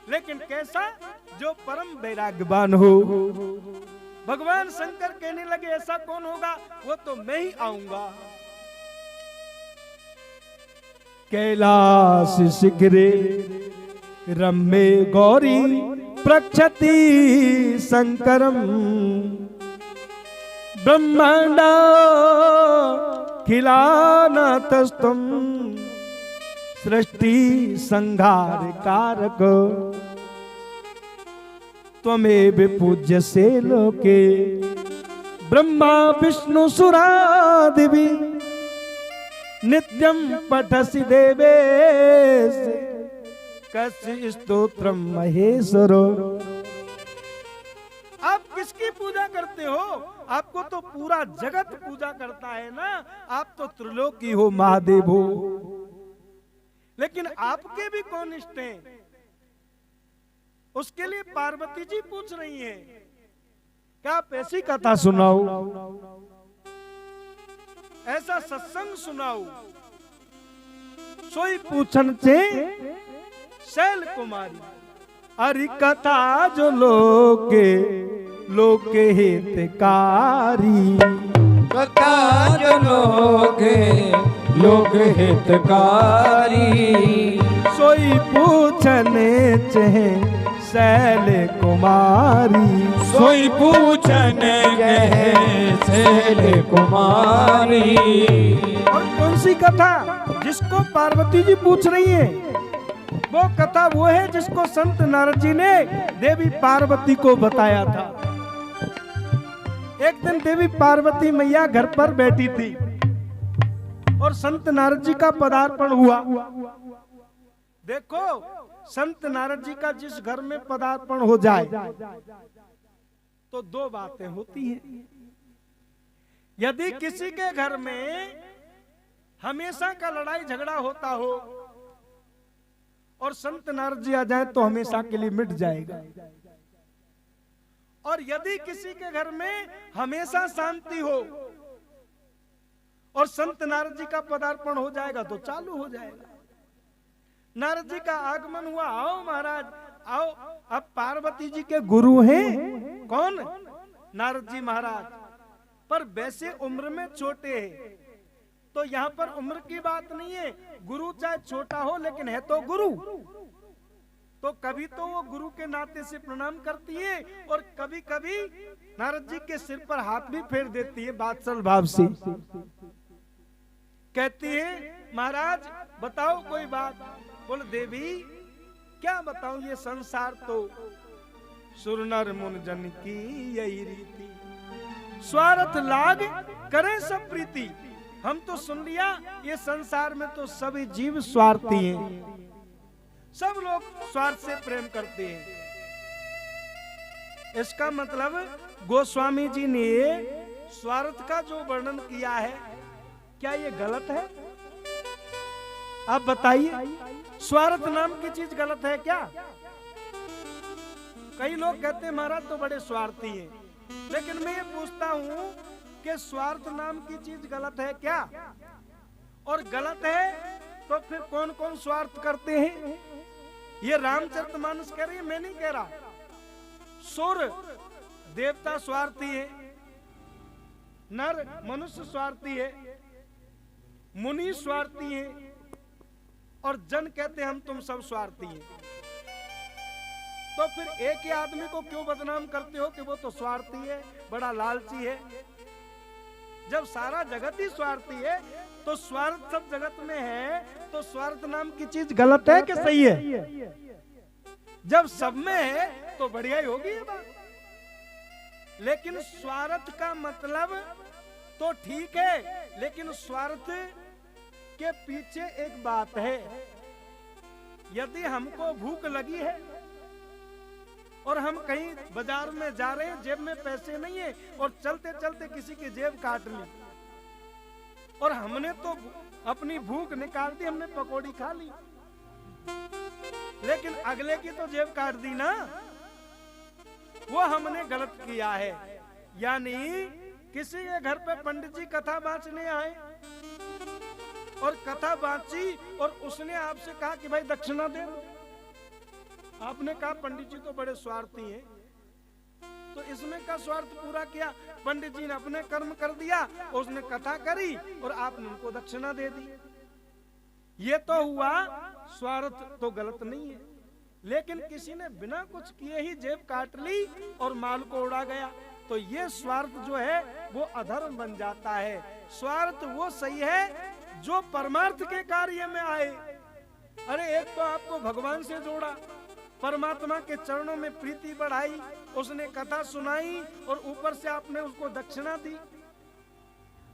लेकिन कैसा, जो परम वैराग्यवान हो। भगवान शंकर कहने लगे ऐसा कौन होगा, वो तो मैं ही आऊंगा। कैलाश शिखरे रम्ये गौरी प्रक्षति शंकरम, ब्रह्मांडा खिलानतस्तुम सृष्टि संहार कारक, त्वमेव पूज्यसे लोके ब्रह्मा विष्णु सुरादिवि, नित्यं पठसि देवेश कस्य स्तोत्रम महेश्वरो। आप किसकी पूजा करते हो, आपको तो पूरा जगत पूजा करता है ना, आप तो त्रिलोकी हो, महादेव हो। लेकिन आपके भी कौन इष्ट हैं, उसके लिए पार्वती जी पूछ रही हैं, क्या आप ऐसी कथा सुनाओ, ऐसा सत्संग सुनाओ। सोई पूछन चे शैल कुमारी, अरि कथा जो लोके लोके हितकारी, कथा जो लोके लोक हितकारी, सोई पूछने चे शैल कुमारी, सोई पूछने गए शैल कुमारी। और कौन सी कथा जिसको पार्वती जी पूछ रही है, वो कथा वो है जिसको संत नारद जी ने देवी पार्वती को बताया था। एक दिन देवी पार्वती मैया घर पर बैठी थी और संत नारद जी का पदार्पण हुआ। देखो, संत नारद जी का जिस घर में पदार्पण हो जाए तो दो बातें होती हैं। यदि किसी के घर में हमेशा का लड़ाई झगड़ा होता हो और संत नारद जी आ जाए तो हमेशा के लिए मिट जाएगा, और यदि किसी के घर में हमेशा शांति हो और संत नारद जी का पदार्पण हो जाएगा तो चालू हो जाएगा। नारद जी का आगमन हुआ, आओ महाराज आओ। अब पार्वती जी के गुरु हैं कौन, नारद जी महाराज, पर वैसे उम्र में छोटे हैं, तो यहाँ पर उम्र की बात नहीं है। गुरु चाहे छोटा हो लेकिन है तो गुरु, तो कभी तो वो गुरु के नाते से प्रणाम करती है और कभी कभी नारद जी के सिर पर हाथ भी फेर देती है वात्सल भाव से। कहती है महाराज बताओ कोई बात। बोल देवी क्या बताऊं, ये संसार तो सुर नर मुन जन की यही रीति, स्वार्थ लाग करे सब प्रीति। हम तो सुन लिया ये संसार में तो सभी जीव स्वार्थी हैं, सब लोग स्वार्थ से प्रेम करते हैं। इसका मतलब गोस्वामी जी ने स्वार्थ का जो वर्णन किया है, क्या ये गलत है? आप बताइए, स्वार्थ नाम की चीज गलत है क्या? कई लोग कहते हैं महाराज तो बड़े स्वार्थी हैं, लेकिन मैं ये पूछता हूं कि स्वार्थ नाम की चीज गलत है क्या? और गलत है तो फिर कौन कौन स्वार्थ करते हैं? ये रामचरितमानस कह रही है, मैं नहीं कह रहा। सुर देवता स्वार्थी है, नर मनुष्य स्वार्थी है, मुनि स्वार्थी है, और जन कहते हैं हम तुम सब स्वार्थी हैं। तो फिर एक ही आदमी को क्यों बदनाम करते हो कि वो तो स्वार्थी है, बड़ा लालची है? जब सारा जगत ही स्वार्थी है तो स्वार्थ सब जगत में है, तो स्वार्थ नाम की चीज गलत है कि सही है? जब सब में है तो बढ़िया ही होगी ये बात। लेकिन स्वार्थ का मतलब तो ठीक है, लेकिन स्वार्थ के पीछे एक बात है। यदि हमको भूख लगी है और हम कहीं बाजार में जा रहे हैं, जेब में पैसे नहीं है और चलते चलते किसी की जेब काट ली, और हमने तो अपनी भूख निकाल दी, हमने पकौड़ी खा ली, लेकिन अगले की तो जेब काट दी ना, वो हमने गलत किया है। यानी किसी के घर पे पंडित जी कथा बांचने आए और कथा बांची और उसने आपसे कहा कि भाई दक्षिणा दे दो। आपने कहा पंडित जी तो बड़े स्वार्थी हैं, तो इसमें का स्वार्थ पूरा किया। पंडित जी ने अपने कर्म कर दिया, उसने कथा करी और आपने उनको दक्षिणा दे दी। ये तो हुआ स्वार्थ, तो गलत नहीं है। लेकिन किसी ने बिना कुछ किए ही जेब काट ली और माल को उड़ा गया, तो ये स्वार्थ जो है वो अधर्म बन जाता है। स्वार्थ वो सही है जो परमार्थ के कार्य में आए। अरे एक तो आपको भगवान से जोड़ा, परमात्मा के चरणों में प्रीति बढ़ाई, उसने कथा सुनाई और ऊपर से आपने उसको दक्षिणा दी।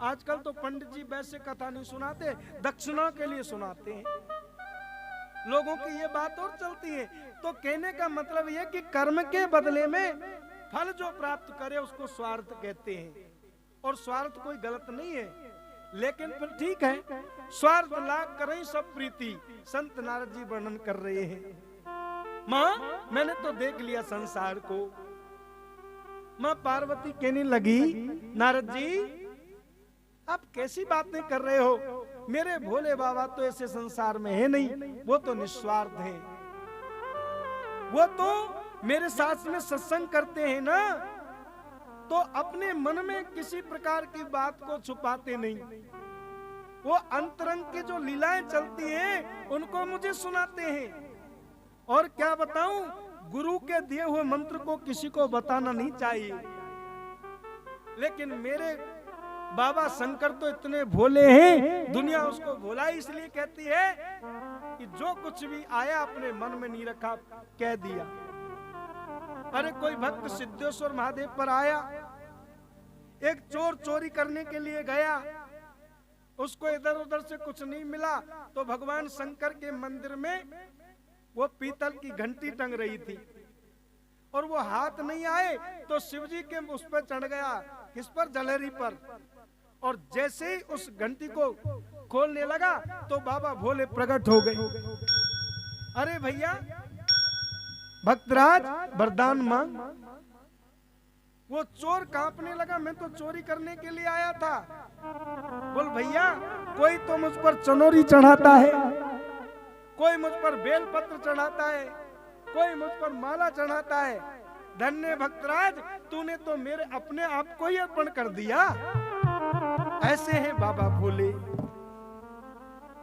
आजकल तो पंडित जी वैसे कथा नहीं सुनाते, दक्षिणा के लिए सुनाते हैं। लोगों की ये बात और चलती है। तो कहने का मतलब यह कि कर्म के बदले में फल जो प्राप्त करे उसको स्वार्थ कहते हैं, और स्वार्थ कोई गलत नहीं है। लेकिन फिर ठीक है, स्वार्थ लाग करें सब प्रीति, संत नारद जी वर्णन कर रहे हैं। माँ मैंने तो देख लिया संसार को। माँ पार्वती कहने लगी, नारद जी आप कैसी बातें कर रहे हो? मेरे भोले बाबा तो ऐसे संसार में है नहीं, वो तो निस्वार्थ है। वो तो मेरे साथ में सत्संग करते हैं ना, तो अपने मन में किसी प्रकार की बात को छुपाते नहीं। वो अंतरंग की जो लीलाएं चलती हैं उनको मुझे सुनाते हैं। और क्या बताऊं, गुरु के दिए हुए मंत्र को किसी को बताना नहीं चाहिए। लेकिन मेरे बाबा शंकर तो इतने भोले हैं, दुनिया उसको भोला इसलिए कहती है कि जो कुछ भी आया अपने मन में नहीं रखा, कह दिया। अरे कोई भक्त सिद्धेश्वर महादेव पर आया, एक चोर चोरी करने के लिए गया, उसको इधर उधर से कुछ नहीं मिला, तो भगवान शंकर के मंदिर में वो पीतल की घंटी टंग रही थी और वो हाथ नहीं आए तो शिवजी के उस पर चढ़ गया। किस पर? जलहरी पर। और जैसे ही उस घंटी को खोलने लगा तो बाबा भोले प्रकट हो गए। अरे भैया भक्तराज वरदान मांग। वो चोर कांपने लगा, मैं तो चोरी करने के लिए आया था। बोल भैया कोई तो मुझ पर चनोरी चढ़ाता है, कोई मुझ पर बेलपत्र चढ़ाता है, कोई मुझ पर माला चढ़ाता है। धन्य भक्तराज, तूने तो मेरे अपने आप को ही अर्पण कर दिया। ऐसे हैं बाबा भोले।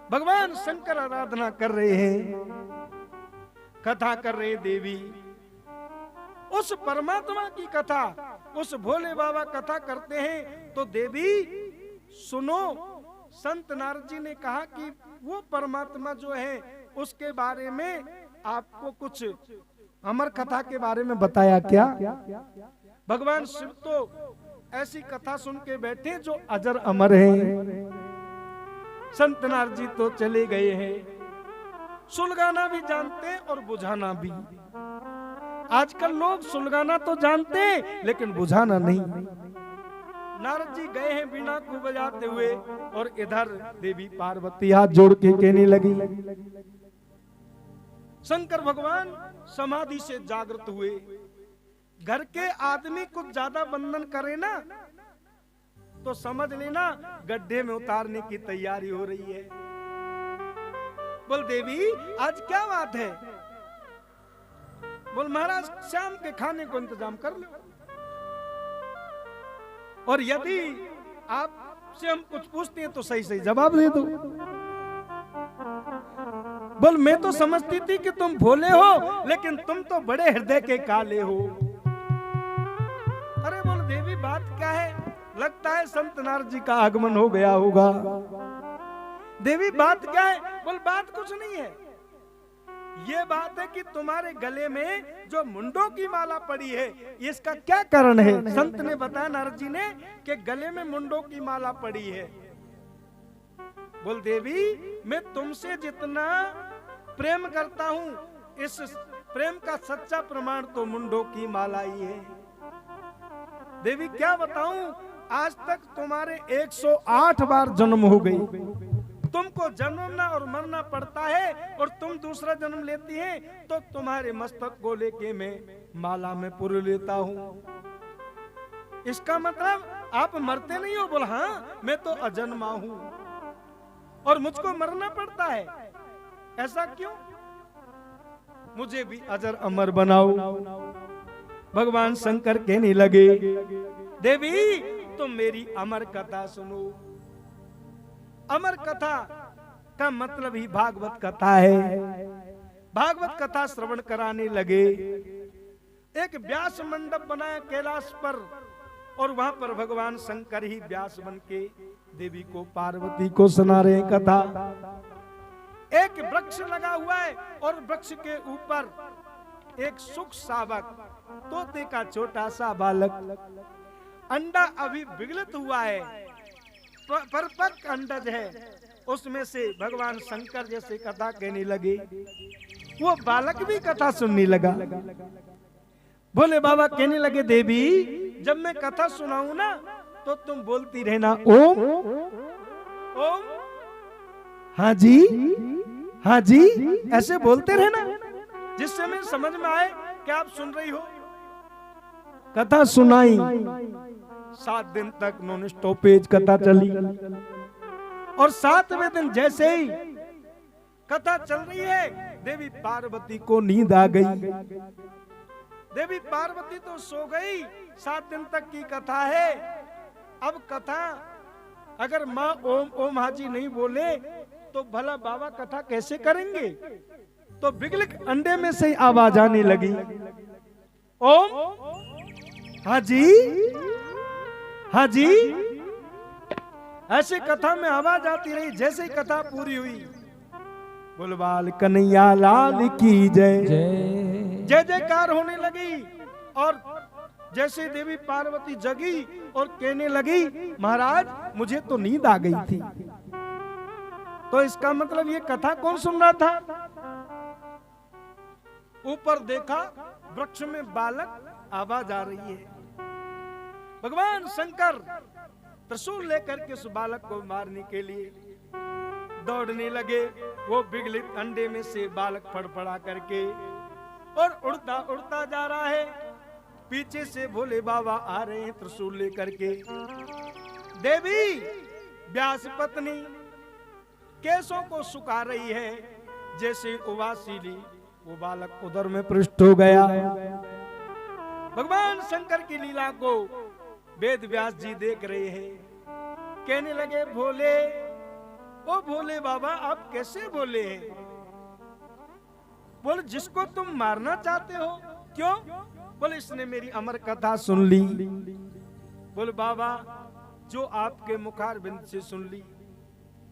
भगवान शंकर आराधना कर रहे हैं, कथा कर रहे देवी। उस परमात्मा की कथा, उस भोले बाबा कथा करते हैं तो देवी सुनो, संत नारद जी ने कहा कि वो परमात्मा जो है उसके बारे में आपको कुछ अमर कथा के बारे में बताया क्या? भगवान शिव तो ऐसी कथा सुन के बैठे जो अजर अमर है। संत नारद जी तो चले गए हैं। सुलगाना भी जानते हैं और बुझाना भी। आजकल लोग सुलगाना तो जानते हैं लेकिन बुझाना नहीं। नारद जी गए हैं बीना को बजाते हुए और इधर देवी पार्वती हाथ जोड़ के कहने लगी। शंकर भगवान समाधि से जागृत हुए। घर के आदमी कुछ ज्यादा बंधन करे ना तो समझ लेना गड्ढे में उतारने की तैयारी हो रही है। बोल देवी आज क्या बात है? बोल महाराज शाम के खाने को इंतजाम कर लो, और यदि आपसे हम कुछ पूछते हैं तो सही सही जवाब दे दो। बोल मैं तो समझती थी कि तुम भोले हो, लेकिन तुम तो बड़े हृदय के काले हो। अरे बोल देवी बात क्या है? लगता है संत नारद जी का आगमन हो गया होगा। देवी बात क्या है? बोल बात कुछ नहीं है, ये बात है कि तुम्हारे गले में जो मुंडों की माला पड़ी है, इसका क्या कारण है? संत ने बताया नारद जी ने कि गले में मुंडों की माला पड़ी है। बोल देवी मैं तुमसे जितना प्रेम करता हूं, इस प्रेम का सच्चा प्रमाण तो मुंडों की माला ही है। देवी क्या बताऊं, आज तक तुम्हारे 108 बार जन्म हो गई। तुमको जन्मना और मरना पड़ता है, और तुम दूसरा जन्म लेती है तो तुम्हारे मस्तक को लेके मैं माला में पुर लेता हूं। इसका मतलब आप मरते नहीं हो? बोल हाँ, मैं तो अजन्मा हूं और मुझको मरना पड़ता है। ऐसा क्यों? मुझे भी अजर अमर बनाओ। भगवान शंकर कहने लगे, देवी तुम मेरी अमर कथा सुनो। अमर कथा का मतलब ही भागवत कथा है। भागवत कथा श्रवण कराने लगे। एक व्यास मंडप बनाया कैलाश पर, और वहां पर भगवान शंकर ही व्यास बन के देवी को, पार्वती को सुना रहे कथा। एक वृक्ष लगा हुआ है, और वृक्ष के ऊपर एक सुख सावक, तोते का छोटा सा बालक, अंडा अभी विगलित हुआ है, परिपक्व अंडज है, उसमें से भगवान शंकर जैसे कथा कहने लगे। वो बालक भी कथा सुनने लगा। भोले बाबा कहने लगे, देवी जब मैं कथा सुनाऊं ना तो तुम बोलती रहना ओम ओम, हाँ जी हाँ जी, ऐसे बोलते रहना, जिससे मैं समझ में आए कि आप सुन रही हो। कथा सुनाई, 7 दिन तक नॉन स्टॉपेज कथा चली, और 7वें दिन जैसे ही कथा चल रही है, देवी पार्वती को नींद आ गई। देवी पार्वती तो सो गई। 7 दिन तक की कथा है। अब कथा अगर माँ ओम ओम हाजी नहीं बोले तो भला बाबा कथा कैसे करेंगे? तो बिगलिक अंडे में से आवाज आने लगी, ओम हाजी हाजी। ऐसे कथा में आवाज आती रही। जैसे ही कथा पूरी हुई, बोलबाल कन्हैया लाल की जय जय जयकार होने लगी। और जैसे देवी पार्वती जगी और कहने लगी, महाराज मुझे तो नींद आ गई थी। तो इसका मतलब ये कथा कौन सुन रहा था? ऊपर देखा, वृक्ष में बालक, आवाज आ रही है। भगवान शंकर त्रिशूल लेकर के उस बालक को मारने के लिए दौड़ने लगे। वो बिगलित अंडे में से बालक फड़फड़ा करके और उड़ता उड़ता जा रहा है। पीछे से भोले बाबा आ रहे हैं त्रिशूल लेकर के। देवी व्यास पत्नी केसों को सुखा रही है। जैसे उवासीली, वो बालक उधर में पृष्ठ हो गया। भगवान शंकर की लीला को वेद व्यास जी देख रहे हैं। कहने लगे, भोले, ओ भोले बाबा आप कैसे बोले हैं? बोले जिसको तुम मारना चाहते हो। क्यों? बोले इसने मेरी अमर कथा सुन ली। बोले बाबा जो आपके मुखारबिंद से सुन ली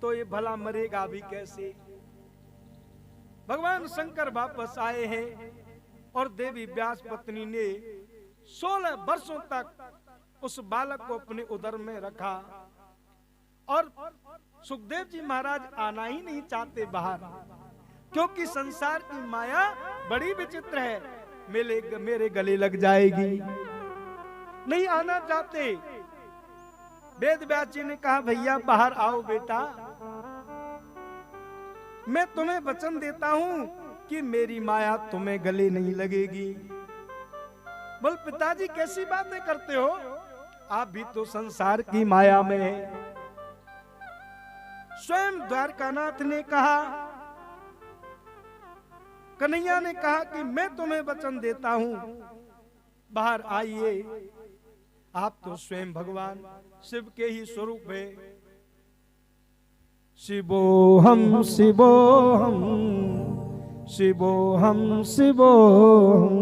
तो ये भला मरेगा भी कैसे? भगवान शंकर वापस आए हैं और देवी व्यास पत्नी ने 16 वर्षों तक उस बालक को अपने उदर में रखा। और सुखदेव जी महाराज आना ही नहीं चाहते बाहर, क्योंकि संसार की माया बड़ी विचित्र है, मेरे गले लग जाएगी। नहीं आना चाहते। वेद व्यास जी ने कहा, भैया बाहर आओ बेटा, मैं तुम्हें वचन देता हूं कि मेरी माया तुम्हें गले नहीं लगेगी। बोल पिताजी कैसी बातें करते हो, आप भी तो संसार की माया में है। स्वयं द्वारकानाथ ने कहा, कन्हैया ने कहा कि मैं तुम्हें वचन देता हूं, बाहर आइए। आप तो स्वयं भगवान शिव के ही स्वरूप है। शिवोहम शिवोहम शिवोहम शिवोहम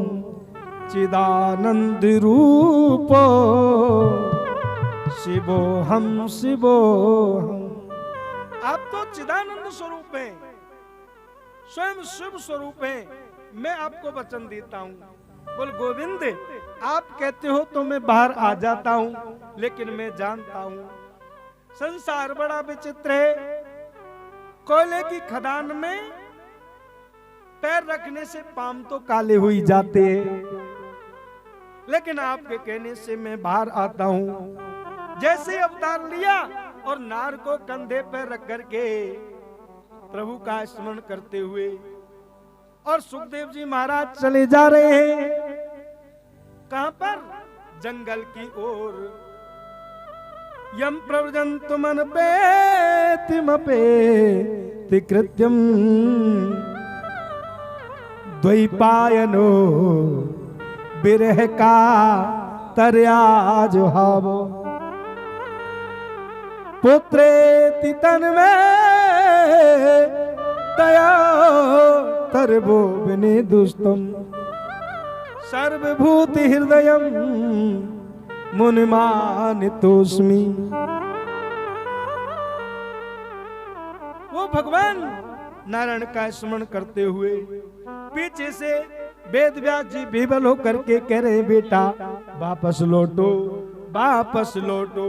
चिदानंद रूपो शिवोहम शिवोहम। आप तो चिदानंद स्वरूप हैं, स्वयं शिव स्वरूप हैं। मैं आपको वचन देता हूं, बोल गोविंद, आप कहते हो तो मैं बाहर आ जाता हूं, लेकिन मैं जानता हूं संसार बड़ा विचित्र है। कोयले की खदान में पैर रखने से पाम तो काले हो ही जाते हैं, लेकिन आपके कहने से मैं बाहर आता हूं। जैसे अवतार लिया और नार को कंधे पर रख करके प्रभु का स्मरण करते हुए और सुखदेव जी महाराज चले जा रहे हैं। कहां पर? जंगल की ओर। यम प्रव्रजन्तु मन पेतिमपेति कृत्यम द्वैपायनो बिरह का तर्याजो हावो पुत्रेति तन्मे दया तरबो विने दुष्टम सर्वभूति हृदयम मुनिमानितोस्मि। वो भगवान नारायण का स्मरण करते हुए पीछे से वेद व्यास जी विवल होकर के कह रहे, बेटा वापस लौटो, वापस लौटो,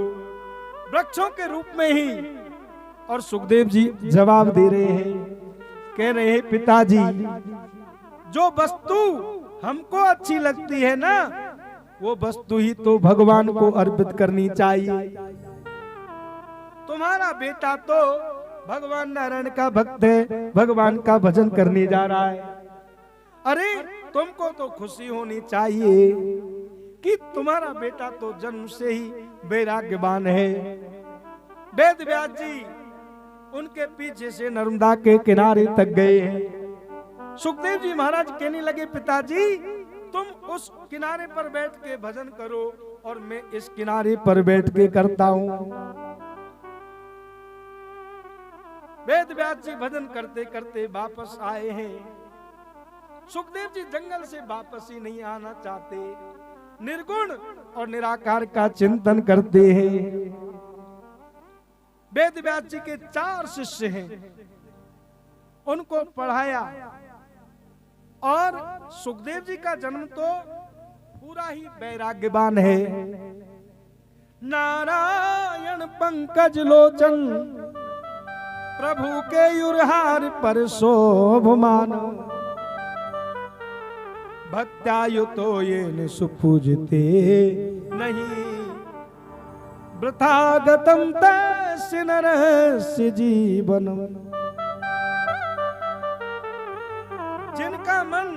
वृक्षों के रूप में ही। और सुखदेव जी जवाब दे रहे हैं, कह रहे हैं, पिताजी जो वस्तु हमको अच्छी लगती है ना, वो वस्तु ही तो भगवान को अर्पित करनी चाहिए। तुम्हारा बेटा तो भगवान नारायण का भक्त है, भगवान का भजन करने जा रहा है। अरे तुमको तो खुशी होनी चाहिए कि तुम्हारा बेटा तो जन्म से ही वैराग्यवान है। वेद व्यास जी उनके पीछे से नर्मदा के किनारे तक गए हैं। सुखदेव जी महाराज कहने लगे, पिताजी तुम उस किनारे पर बैठ के भजन करो और मैं इस किनारे पर बैठ के करता हूं। वेद व्यास जी भजन करते करते वापस आए हैं। सुखदेव जी जंगल से वापस ही नहीं आना चाहते, निर्गुण और निराकार का चिंतन करते हैं। वेद व्यास जी के 4 शिष्य हैं, उनको पढ़ाया। और सुखदेव जी का जन्म तो पूरा ही वैराग्यवान है। नारायण पंकज लोचन प्रभु के युरहार पर शोभमान भक्त्यायुतो ये सुपूजते नहीं वृथागतम तस्य नरस्य जीवनम। जिनका मन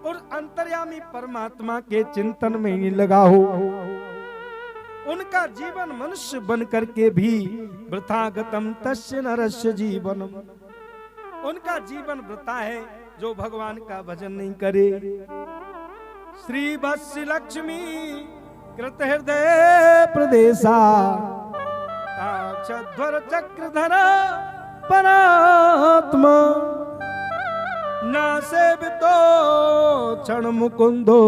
और अंतर्यामी परमात्मा के चिंतन में ही लगा हो, उनका जीवन मनुष्य बन करके भी वृथागतम तस्य नरस्य जीवनम, उनका जीवन वृथा है जो भगवान का भजन नहीं करे। श्री वत्स्य लक्ष्मी कृत हृदय प्रदेशा ताक्षध्वर चक्रधर परात्मा ना सेवितो क्षण मुकुंदो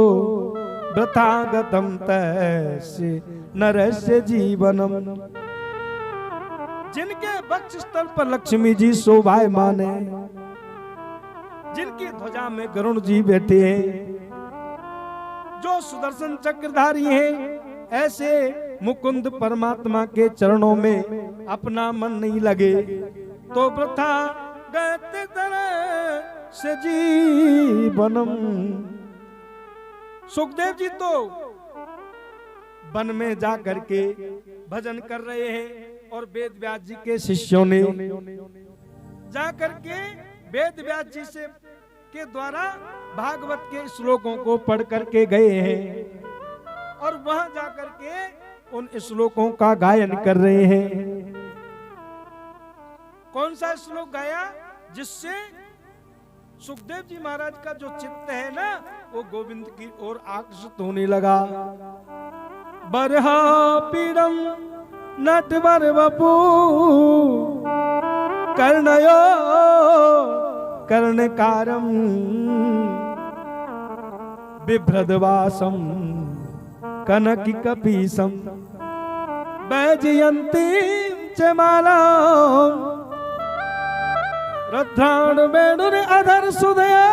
वृथागतम तस्य नरस्य जीवनम। जिनके वक्ष स्थल पर लक्ष्मी जी शोभायमान है, जिनकी ध्वजा में गरुण जी बैठे हैं, जो सुदर्शन चक्रधारी हैं, ऐसे मुकुंद परमात्मा के चरणों में अपना मन नहीं लगे तो वृथा गत से जीवनम। सुखदेव जी तो वन में जा करके भजन कर रहे हैं और वेद व्यास जी के शिष्यों ने जा करके वेद व्यास जी से के द्वारा भागवत के श्लोकों को पढ़ करके गए हैं और वहां जा करके उन श्लोकों का गायन कर रहे हैं। कौन सा श्लोक गाया? जिससे सुखदेव जी महाराज का जो चित्त है ना, वो गोविंद की ओर आकर्षित होने लगा। बरहा पीड़म नटवर बपू कर्णयो कर्णकारम बिभ्रदवासम कनक कपीसम वैजयंती च माला रुद्राण वेणुर अधर सुदया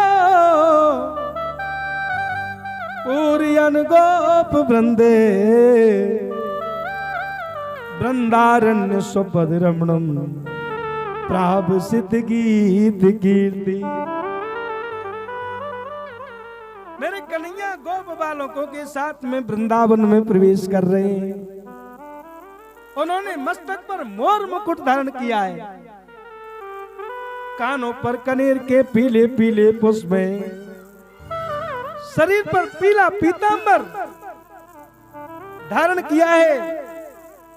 पूरियन गोप वृंदे वृंदारण्य स्वपद रमणम प्राप सिद्ध गीत कीर्ति। मेरे कन्हैया गोप बालकों के साथ में वृंदावन में प्रवेश कर रहे हैं। उन्होंने मस्तक पर मोर मुकुट धारण किया है, कानों पर कनेर के पीले पीले पुष्प हैं, शरीर पर पीला पीतांबर धारण किया है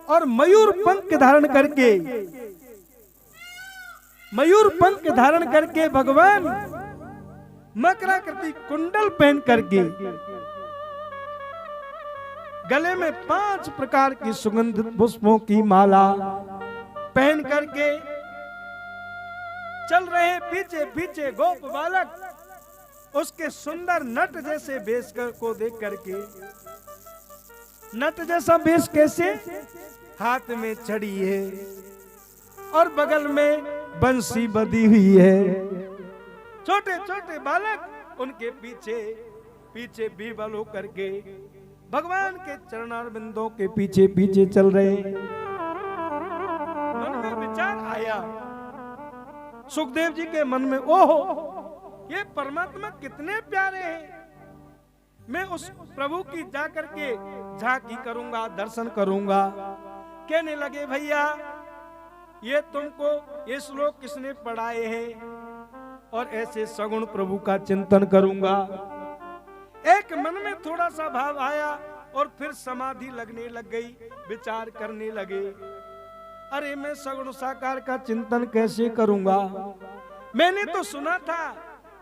और मयूर पंख धारण करके भगवान मकराकृति कुंडल पहन करके गले में 5 प्रकार की सुगंधित पुष्पों की माला पहन करके चल रहे। पीछे पीछे गोप बालक उसके सुंदर नट जैसे वेश को देख करके, नट जैसा वेश कैसे, हाथ में छड़ी है और बगल में बंसी बंधी हुई है। छोटे छोटे बालक उनके पीछे पीछे बीबल होकर के भगवान के चरणारविंदों के पीछे पीछे चल रहे। मन में विचार आया सुखदेव जी के मन में, ओहो ये परमात्मा कितने प्यारे हैं, मैं उस प्रभु की जाकर के झांकी करूंगा, दर्शन करूंगा। कहने लगे भैया ये तुमको ये श्लोक किसने पढ़ाए हैं, और ऐसे सगुण प्रभु का चिंतन करूंगा। एक मन में थोड़ा सा भाव आया और फिर समाधि लगने लग गई, विचार करने लगे, अरे मैं सगुण साकार का चिंतन कैसे करूंगा। मैंने तो सुना था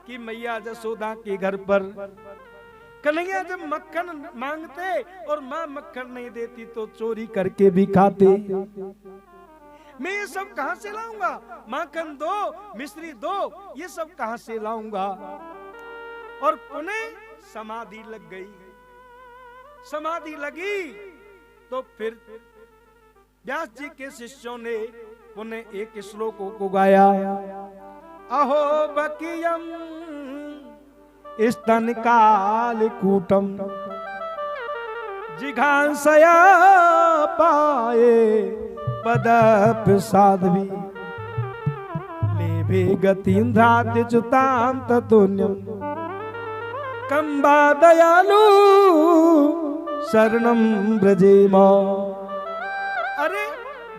कि मैया जसोदा के घर पर कन्हैया जब मक्खन मांगते और माँ मक्खन नहीं देती तो चोरी करके भी खाते। मैं ये सब कहां से लाऊंगा, माखन दो, मिश्री दो, ये सब कहां से लाऊंगा। और पुनः समाधि लग गई। समाधि लगी तो फिर व्यास जी के शिष्यों ने पुनः एक श्लोकों को गाया, अहो बकियम स्तन काल कूटम जिघांसया पाए पद प्रसादवी लेभे गतीन्द्राद्युताम ततुन्यम कंबा दयालु शरणम ब्रजेम। अरे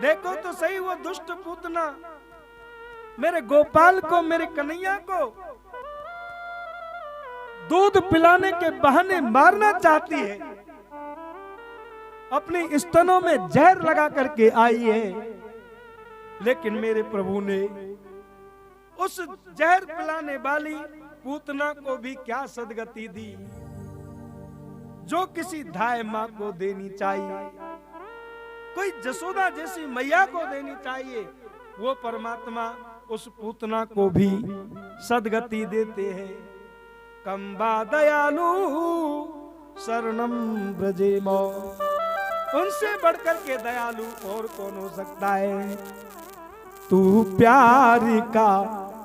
देखो तो सही, वो दुष्ट पूतना मेरे गोपाल को, मेरे कन्हैया को दूध पिलाने के बहाने मारना चाहती है, अपने स्तनों में जहर लगा करके आई है। लेकिन मेरे प्रभु ने उस जहर पिलाने वाली पूतना को भी क्या सदगति दी जो किसी धाय मां को देनी चाहिए, कोई जसोदा जैसी मैया को देनी चाहिए, वो परमात्मा उस पूतना को भी सदगति देते हैं। कंबा दयालु शरणम ब्रजेम, उनसे बढ़कर के दयालु और कौन हो सकता है। तू प्यार का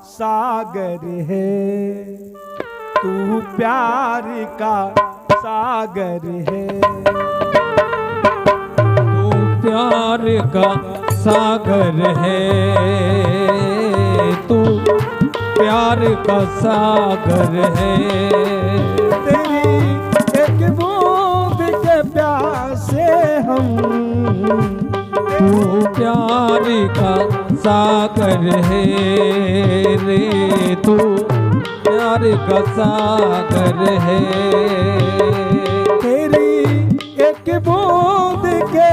सागर है, तू प्यार का सागर है, तू प्यार का सागर है, तू प्यार का सागर है। तेरी एक बूंद के प्यासे हम, तू प्यार का सागर है रे, तू प्यार का सागर है। तेरी एक बूंद के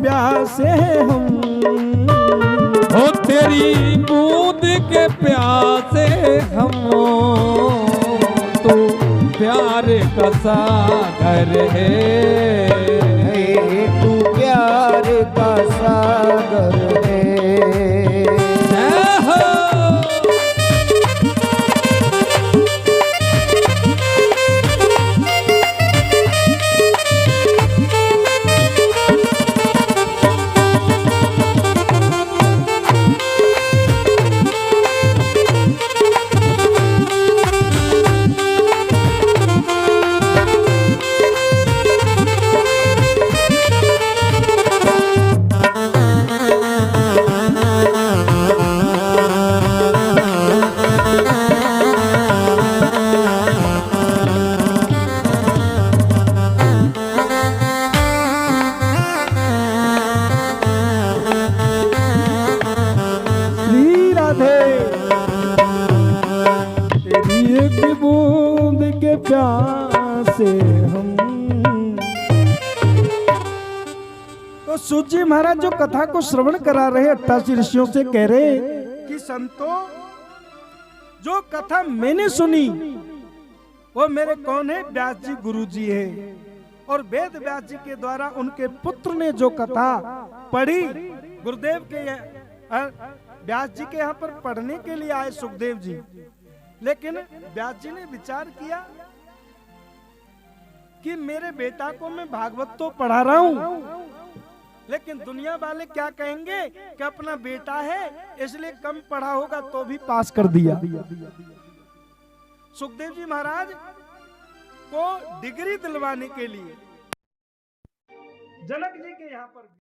प्यासे हम, ओ तेरी बूंद के प्यासे हम, तू प्यार का सागर है, तू प्यार का सागर है। तो सूत जी महाराज जो कथा को श्रवण करा रहे 88 ऋषियों से कह रहे कि संतो, जो कथा मैंने सुनी वो मेरे कौन है? व्यास जी गुरु जी है। और वेद व्यास जी के द्वारा उनके पुत्र ने जो कथा पढ़ी, गुरुदेव के व्यास जी के यहाँ पर पढ़ने के लिए आए सुखदेव जी, लेकिन व्यास जी ने विचार किया कि मेरे बेटा को मैं भागवत तो पढ़ा रहा हूं, लेकिन दुनिया वाले क्या कहेंगे कि अपना बेटा है इसलिए कम पढ़ा होगा तो भी पास कर दिया। सुखदेव जी महाराज को डिग्री दिलवाने के लिए जनक जी के यहाँ पर